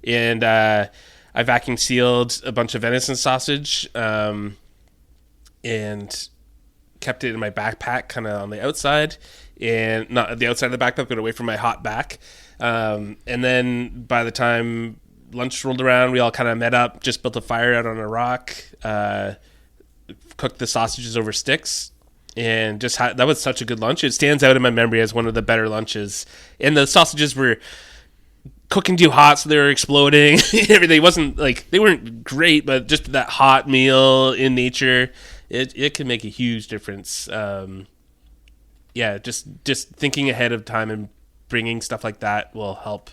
And I vacuum sealed a bunch of venison sausage and kept it in my backpack, kind of on the outside, and not the outside of the backpack, but away from my hot back. And then by the time lunch rolled around, we all kind of met up, just built a fire out on a rock, cooked the sausages over sticks, and just that was such a good lunch. It stands out in my memory as one of the better lunches. And the sausages were cooking too hot, so they were exploding. Everything wasn't like they weren't great, but just that hot meal in nature, it can make a huge difference. Just thinking ahead of time and bringing stuff like that will help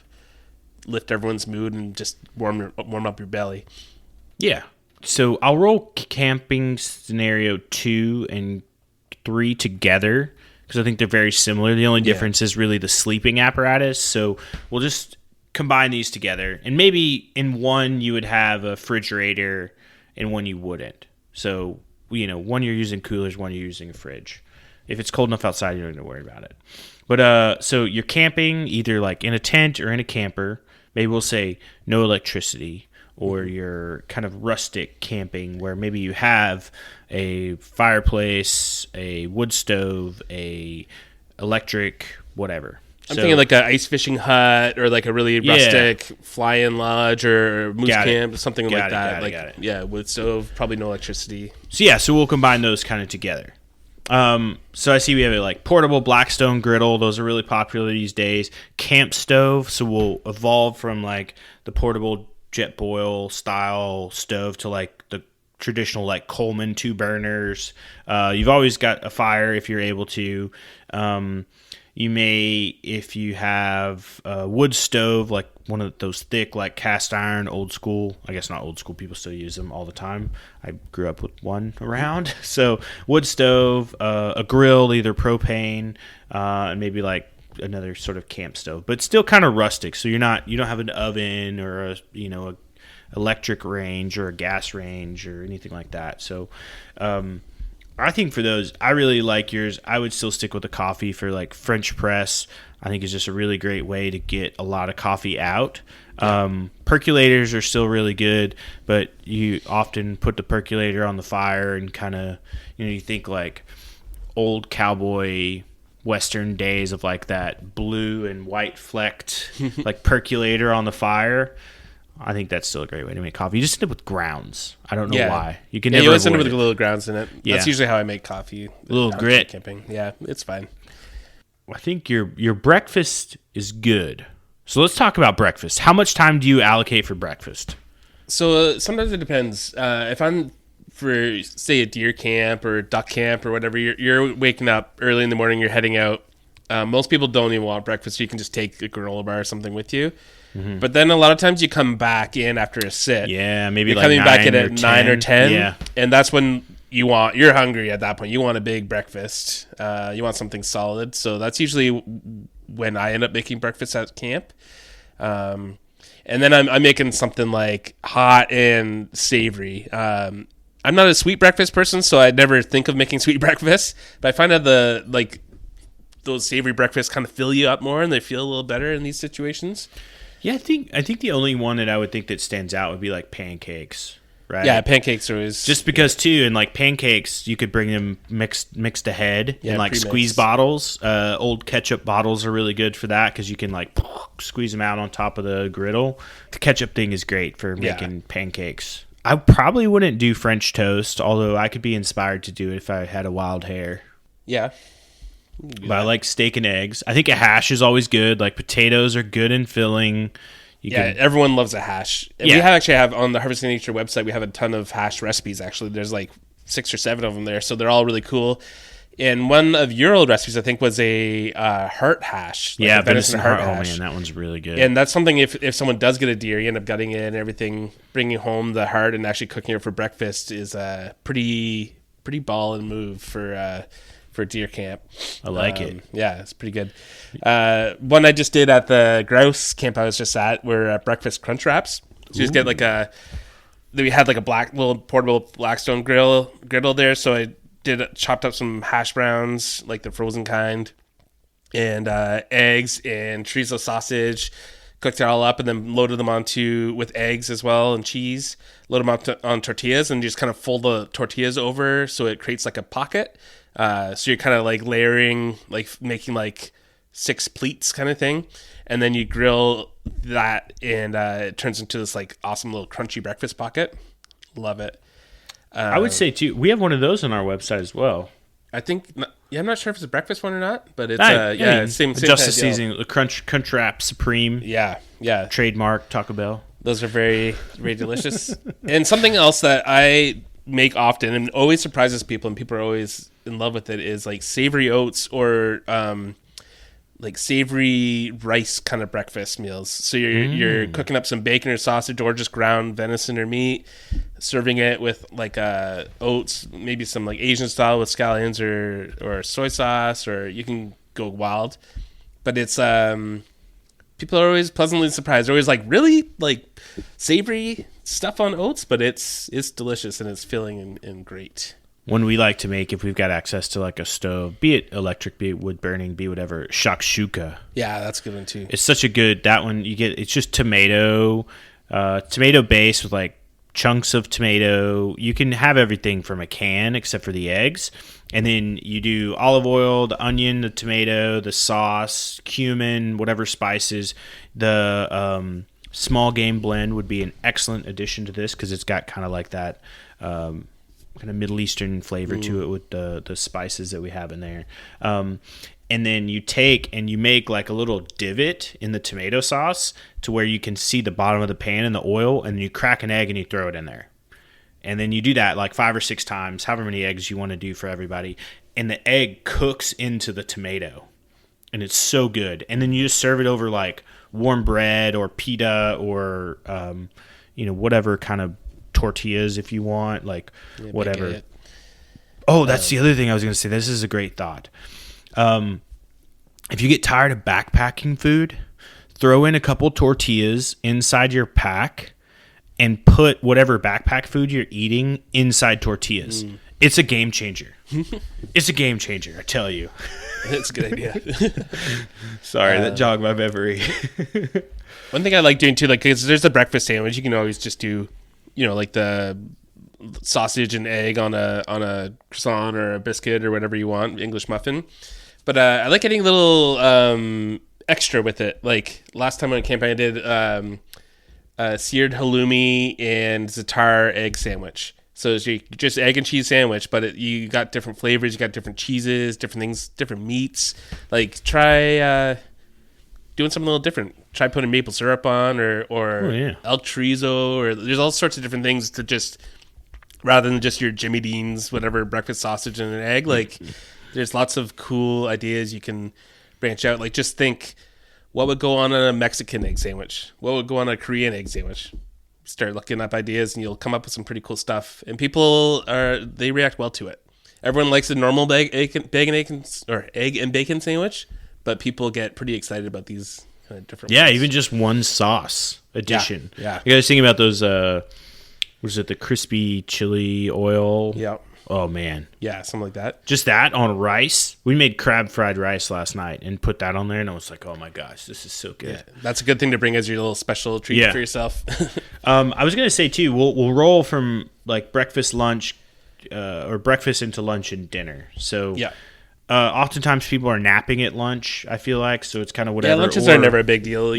lift everyone's mood and just warm up your belly. Yeah. So I'll roll camping scenario 2 and 3 together because I think they're very similar. The only difference is really the sleeping apparatus. So we'll just combine these together. And maybe in one you would have a refrigerator and one you wouldn't. So, one you're using coolers, one you're using a fridge. If it's cold enough outside, you don't need to worry about it. But so you're camping either like in a tent or in a camper. Maybe we'll say no electricity, or you're kind of rustic camping where maybe you have a fireplace, a wood stove, a electric, whatever. I'm thinking like an ice fishing hut or like a really rustic fly-in lodge or moose camp, something like that. Yeah, wood stove, probably no electricity. So we'll combine those kind of together. So I see we have a like portable Blackstone griddle. Those are really popular these days. Camp stove. So we'll evolve from like the portable jet boil style stove to like the traditional like Coleman 2 burners. You've always got a fire if you're able to. You may, if you have a wood stove, like one of those thick, like cast iron, old school. I guess not old school. People still use them all the time. I grew up with one around. So wood stove, a grill, either propane, and maybe like another sort of camp stove, but still kind of rustic. So you don't have an oven or a electric range or a gas range or anything like that. So, I think for those, I really like yours. I would still stick with the coffee for like French press. I think it's just a really great way to get a lot of coffee out. Percolators are still really good, but you often put the percolator on the fire and kind of, you think like old cowboy Western days of like that blue and white flecked like percolator on the fire. I think that's still a great way to make coffee. You just end up with grounds. I don't know why. You can never you always end up avoid with little grounds in it. Yeah. That's usually how I make coffee. A little grit. Camping. Yeah, it's fine. I think your breakfast is good. So let's talk about breakfast. How much time do you allocate for breakfast? So sometimes it depends. If I'm for, say, a deer camp or duck camp or whatever, you're waking up early in the morning, you're heading out. Most people don't even want breakfast, so you can just take a granola bar or something with you. Mm-hmm. But then a lot of times you come back in after a sit. Yeah, maybe you're like coming back in at 10. 9 or 10. Yeah. And that's when you're hungry at that point. You want a big breakfast. You want something solid. So that's usually when I end up making breakfast at camp. And then I'm making something like hot and savory. I'm not a sweet breakfast person, so I'd never think of making sweet breakfast. But I find that those savory breakfasts kind of fill you up more and they feel a little better in these situations. Yeah, I think the only one that I would think that stands out would be like pancakes. right? Yeah, pancakes are always Just because too, and like pancakes, you could bring them mixed ahead in like pre-mixed. squeeze bottles. Old ketchup bottles are really good for that because you can like squeeze them out on top of the griddle. The ketchup thing is great for making pancakes. I probably wouldn't do French toast, although I could be inspired to do it if I had a wild hair. Yeah. But I like steak and eggs. I think a hash is always good. Like potatoes are good and filling. Everyone loves a hash. And we have on the Harvesting Nature website, we have a ton of hash recipes, actually. There's like 6 or 7 of them there, so they're all really cool. And one of your old recipes, I think, was a heart hash. Like a venison heart hash. Oh, man, that one's really good. And that's something, if someone does get a deer, you end up gutting it and everything, bringing home the heart and actually cooking it for breakfast is a pretty ball and move for deer camp. I like it. Yeah, it's pretty good. One I just did at the grouse camp I was just at were breakfast crunch wraps. So you just get like we had like a little portable Blackstone griddle there. So I chopped up some hash browns, like the frozen kind, and eggs and chorizo sausage, cooked it all up, and then loaded them with eggs as well and cheese, load them on tortillas, and just kind of fold the tortillas over so it creates like a pocket. So you're kind of like layering, like making like 6 pleats kind of thing. And then you grill that and it turns into this like awesome little crunchy breakfast pocket. Love it. I would say too, we have one of those on our website as well. I think, I'm not sure if it's a breakfast one or not, but it's same Justice kind of Seasoning, the Crunch Wrap Supreme. Yeah. Trademark Taco Bell. Those are very, very delicious. And something else that I make often and always surprises people, and people are always in love with it, is like savory oats or like savory rice kind of breakfast meals. So you're cooking up some bacon or sausage or just ground venison or meat, serving it with like oats, maybe some like Asian style with scallions or soy sauce, or you can go wild. But it's people are always pleasantly surprised. They're always like, really, like savory stuff on oats, but it's delicious and it's filling and great. One we like to make if we've got access to like a stove, be it electric, be it wood burning, be whatever, shakshuka. Yeah, that's a good one too. It's such a good, that one you get, it's just tomato base with like chunks of tomato. You can have everything from a can except for the eggs. And then you do olive oil, the onion, the tomato, the sauce, cumin, whatever spices. The small game blend would be an excellent addition to this because it's got kind of like that kind of Middle Eastern flavor to it with the spices that we have in there. And then you take and you make like a little divot in the tomato sauce to where you can see the bottom of the pan in the oil, and you crack an egg and you throw it in there. And then you do that like 5 or 6 times, however many eggs you want to do for everybody. And the egg cooks into the tomato. And it's so good. And then you just serve it over like warm bread or pita or, whatever kind of tortillas if you want, like whatever. Oh, that's the other thing I was going to say. This is a great thought. If you get tired of backpacking food, throw in a couple tortillas inside your pack and put whatever backpack food you're eating inside tortillas. It's a game changer. It's a game changer, I tell you. That's a good idea. Sorry, that jogged my memory. One thing I like doing too, like, because there's a breakfast sandwich, you can always just do, like the sausage and egg on a croissant or a biscuit or whatever you want, English muffin. But I like getting a little extra with it. Like last time on a campaign, I did seared halloumi and za'atar egg sandwich. So it's just egg and cheese sandwich, but you got different flavors, you got different cheeses, different things, different meats. Like try doing something a little different. Try putting maple syrup on or elk chorizo, or there's all sorts of different things to just, rather than just your Jimmy Dean's, whatever, breakfast sausage and an egg. Like there's lots of cool ideas you can branch out. Like just think, what would go on a Mexican egg sandwich? What would go on a Korean egg sandwich? Start looking up ideas and you'll come up with some pretty cool stuff. And people they react well to it. Everyone likes a normal egg and bacon sandwich, but people get pretty excited about these kind of different ones. Even just one sauce addition. Yeah. You guys thinking about those, was it the crispy chili oil? Yeah. Oh, man. Yeah, something like that. Just that on rice. We made crab fried rice last night and put that on there, and I was like, oh, my gosh, this is so good. Yeah, that's a good thing to bring as your little special treat for yourself. I was going to say, too, we'll roll from, like, breakfast, lunch, or breakfast into lunch and dinner. So yeah. Oftentimes people are napping at lunch, I feel like, so it's kind of whatever. Yeah, lunches are never a big deal.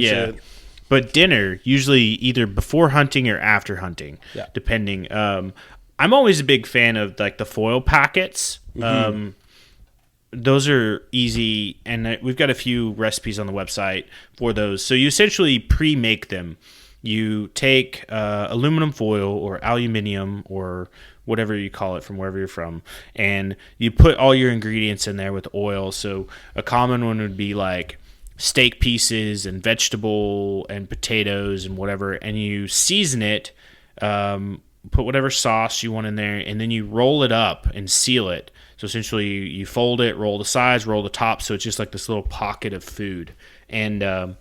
But dinner, usually either before hunting or after hunting, depending. I'm always a big fan of like the foil packets. Those are easy, and we've got a few recipes on the website for those. So you essentially pre-make them. You take aluminum foil or aluminium or whatever you call it from wherever you're from, and you put all your ingredients in there with oil. So a common one would be like steak pieces and vegetable and potatoes and whatever, and you season it, put whatever sauce you want in there, and then you roll it up and seal it. So essentially you fold it, roll the sides, roll the top, so it's just like this little pocket of food. And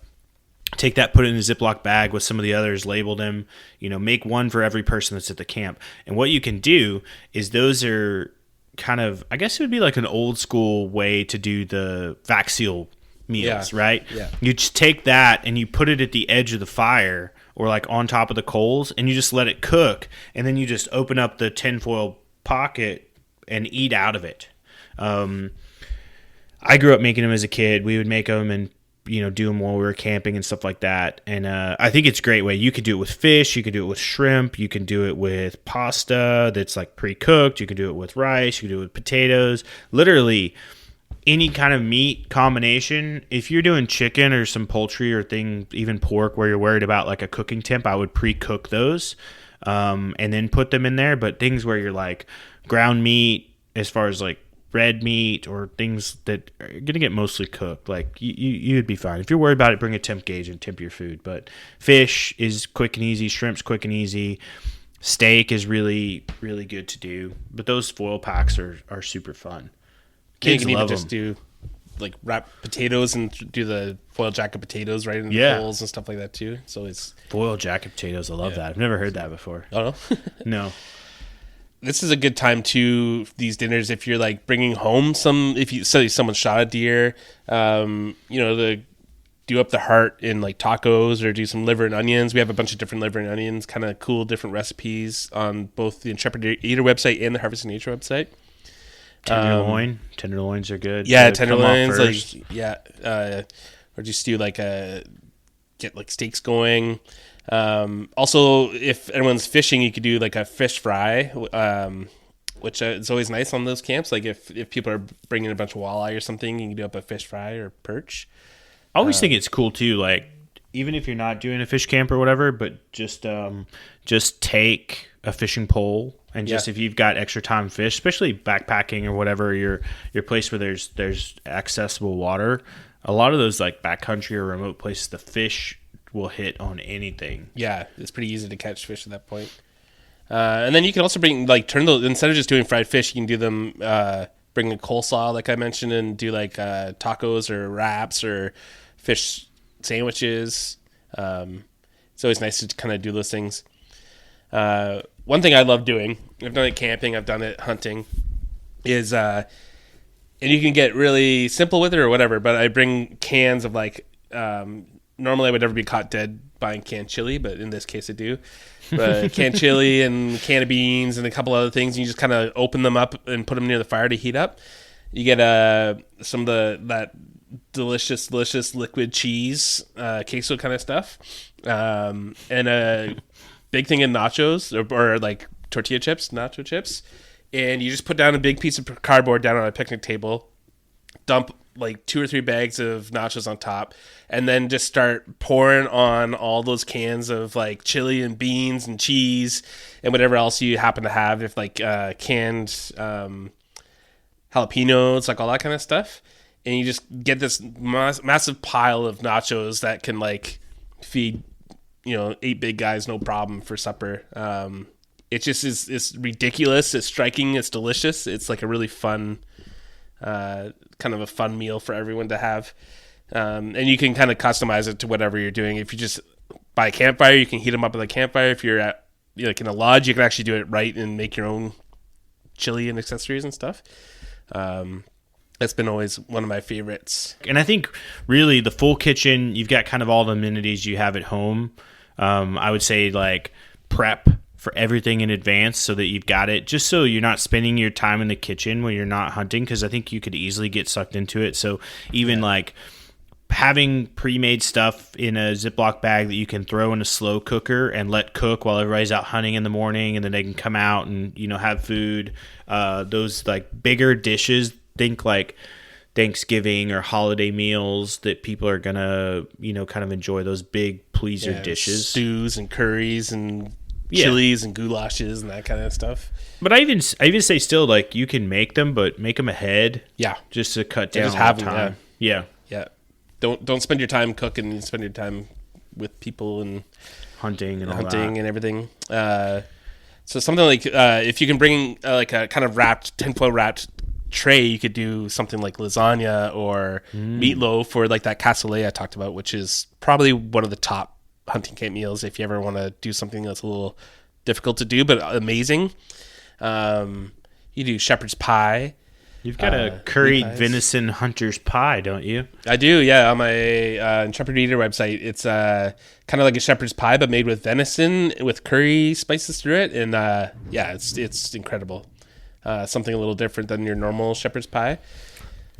take that, put it in a Ziploc bag with some of the others, label them, make one for every person that's at the camp. And what you can do is those are kind of, I guess it would be like an old school way to do the vac seal meals, right? Yeah. You just take that and you put it at the edge of the fire or like on top of the coals, and you just let it cook, and then you just open up the tinfoil pocket and eat out of it. I grew up making them as a kid. We would make them and do them while we were camping and stuff like that. And I think it's a great way. You could do it with fish. You could do it with shrimp. You can do it with pasta that's like pre-cooked. You can do it with rice. You can do it with potatoes. Literally any kind of meat combination. If you're doing chicken or some poultry or even pork where you're worried about like a cooking temp, I would pre-cook those and then put them in there. But things where you're like ground meat, as far as like red meat or things that are going to get mostly cooked, like you'd be fine. If you're worried about it, bring a temp gauge and temp your food. But fish is quick and easy. Shrimp's quick and easy. Steak is really, really good to do. But those foil packs are super fun. Kids you can even love just them. do like wrap potatoes and do the foil jacket potatoes right in the bowls and stuff like that too. So it's foil jacket potatoes. I love that. I've never heard that before. Oh no. No. This is a good time to these dinners if you're like bringing home if you say someone shot a deer, to do up the heart in like tacos or do some liver and onions. We have a bunch of different liver and onions, kind of cool different recipes on both the Intrepid Eater website and the Harvest of Nature website. Tenderloins are good. Yeah, tenderloins, or just do like get like steaks going. Also, if everyone's fishing, you could do like a fish fry, which is always nice on those camps. Like if people are bringing a bunch of walleye or something, you can do up a fish fry or perch. I always think it's cool too, like even if you're not doing a fish camp or whatever, but just take a fishing pole and just if you've got extra time fish, especially backpacking or whatever, your place where there's accessible water. A lot of those like backcountry or remote places, the fish will hit on anything. Yeah, it's pretty easy to catch fish at that point. And then you can also bring instead of just doing fried fish, you can do them bring a coleslaw like I mentioned and do like tacos or wraps or fish sandwiches. It's always nice to kind of do those things. One thing I love doing, I've done it camping, I've done it hunting, is and you can get really simple with it or whatever, but I bring cans of like normally I would never be caught dead buying canned chili, but in this case I do. But canned chili and a can of beans and a couple other things, and you just kind of open them up and put them near the fire to heat up. You get some of that delicious liquid cheese, queso kind of stuff, and a big thing of nachos or like tortilla chips, nacho chips, and you just put down a big piece of cardboard down on a picnic table, dump like 2 or 3 bags of nachos on top, and then just start pouring on all those cans of like chili and beans and cheese and whatever else you happen to have, if like canned jalapenos, like all that kind of stuff. And you just get this massive pile of nachos that can like feed 8 big guys no problem for supper. It just is ridiculous. It's striking. It's delicious. It's like a really fun kind of a fun meal for everyone to have. And you can kind of customize it to whatever you're doing. If you just buy a campfire, you can heat them up at the campfire. If you're at in a lodge, you can actually do it right and make your own chili and accessories and stuff. That's been always one of my favorites. And I think really the full kitchen, you've got kind of all the amenities you have at home. I would say like prep for everything in advance so that you've got it, just so you're not spending your time in the kitchen when you're not hunting, because I think you could easily get sucked into it. So even like having pre-made stuff in a Ziploc bag that you can throw in a slow cooker and let cook while everybody's out hunting in the morning, and then they can come out and, you know, have food. Those like bigger dishes, think like Thanksgiving or holiday meals that people are gonna, you know, kind of enjoy, those big pleaser dishes, stews and curries and chilies and goulashes and that kind of stuff. But I even say still, like, you can make them, but make them ahead. Yeah, just to cut down just have time. Yeah. Don't spend your time cooking. You spend your time with people and hunting and all hunting that. and everything. So something like if you can bring like a kind of wrapped tinfoil wrapped tray, you could do something like lasagna or meatloaf, or like that cassoulet I talked about, which is probably one of the top hunting camp meals if you ever want to do something that's a little difficult to do but amazing. You do shepherd's pie. You've got a curried venison hunter's pie, don't you? I do, yeah. On my Intrepid Eater website, it's kind of like a shepherd's pie but made with venison with curry spices through it, and it's incredible. Something a little different than your normal shepherd's pie.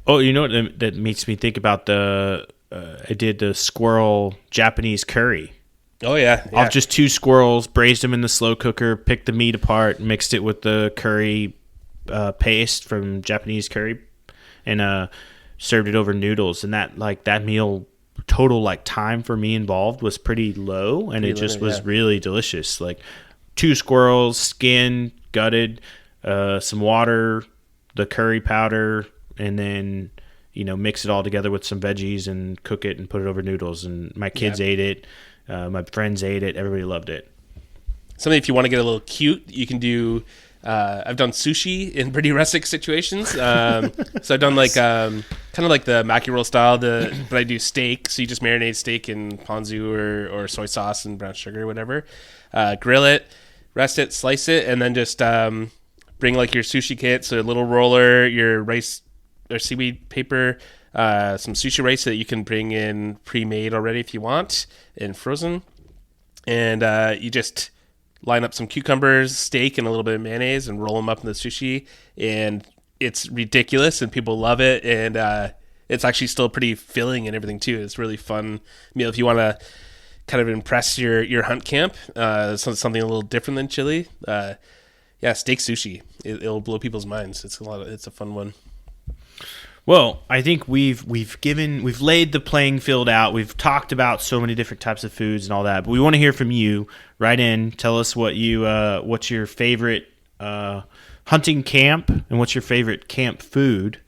Oh, you know what that makes me think about I did the squirrel Japanese curry. Oh, yeah. Off just 2 squirrels, braised them in the slow cooker, picked the meat apart, mixed it with the curry paste from Japanese curry, and served it over noodles. And that meal, total like time for me involved was pretty low, and it just was really delicious. Like 2 squirrels, skin, gutted, some water, the curry powder, and then, you know, mix it all together with some veggies and cook it and put it over noodles. And my kids ate it. My friends ate it. Everybody loved it. Something, if you want to get a little cute, you can do. I've done sushi in pretty rustic situations. So I've done like kind of like the maki roll style, but I do steak. So you just marinate steak in ponzu or soy sauce and brown sugar or whatever. Grill it, rest it, slice it, and then just bring like your sushi kit, so a little roller, your rice or seaweed paper, some sushi rice that you can bring in pre-made already if you want, and frozen. And you just line up some cucumbers, steak, and a little bit of mayonnaise and roll them up in the sushi. And it's ridiculous, and people love it. And it's actually still pretty filling and everything, too. It's a really fun meal if you want to kind of impress your hunt camp. Something a little different than chili. Steak sushi. It'll blow people's minds. It's a fun one. Well, I think we've laid the playing field out. We've talked about so many different types of foods and all that, but we want to hear from you. Write in, tell us what's your favorite hunting camp and what's your favorite camp food.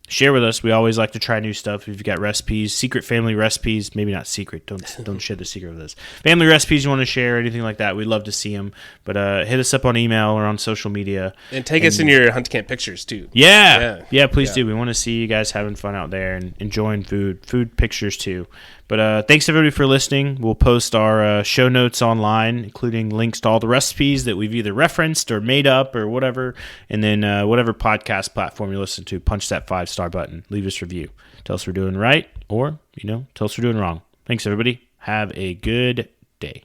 Share with us. We always like to try new stuff. If you've got recipes, secret family recipes, maybe not secret. Don't share the secret of this. Family recipes you want to share, anything like that, we'd love to see them. But hit us up on email or on social media. And take us in your hunt camp pictures, too. Yeah, please do. We want to see you guys having fun out there and enjoying food pictures, too. But thanks, everybody, for listening. We'll post our show notes online, including links to all the recipes that we've either referenced or made up or whatever. And then whatever podcast platform you listen to, punch that 5-star button. Leave us a review. Tell us we're doing right, or, tell us we're doing wrong. Thanks, everybody. Have a good day.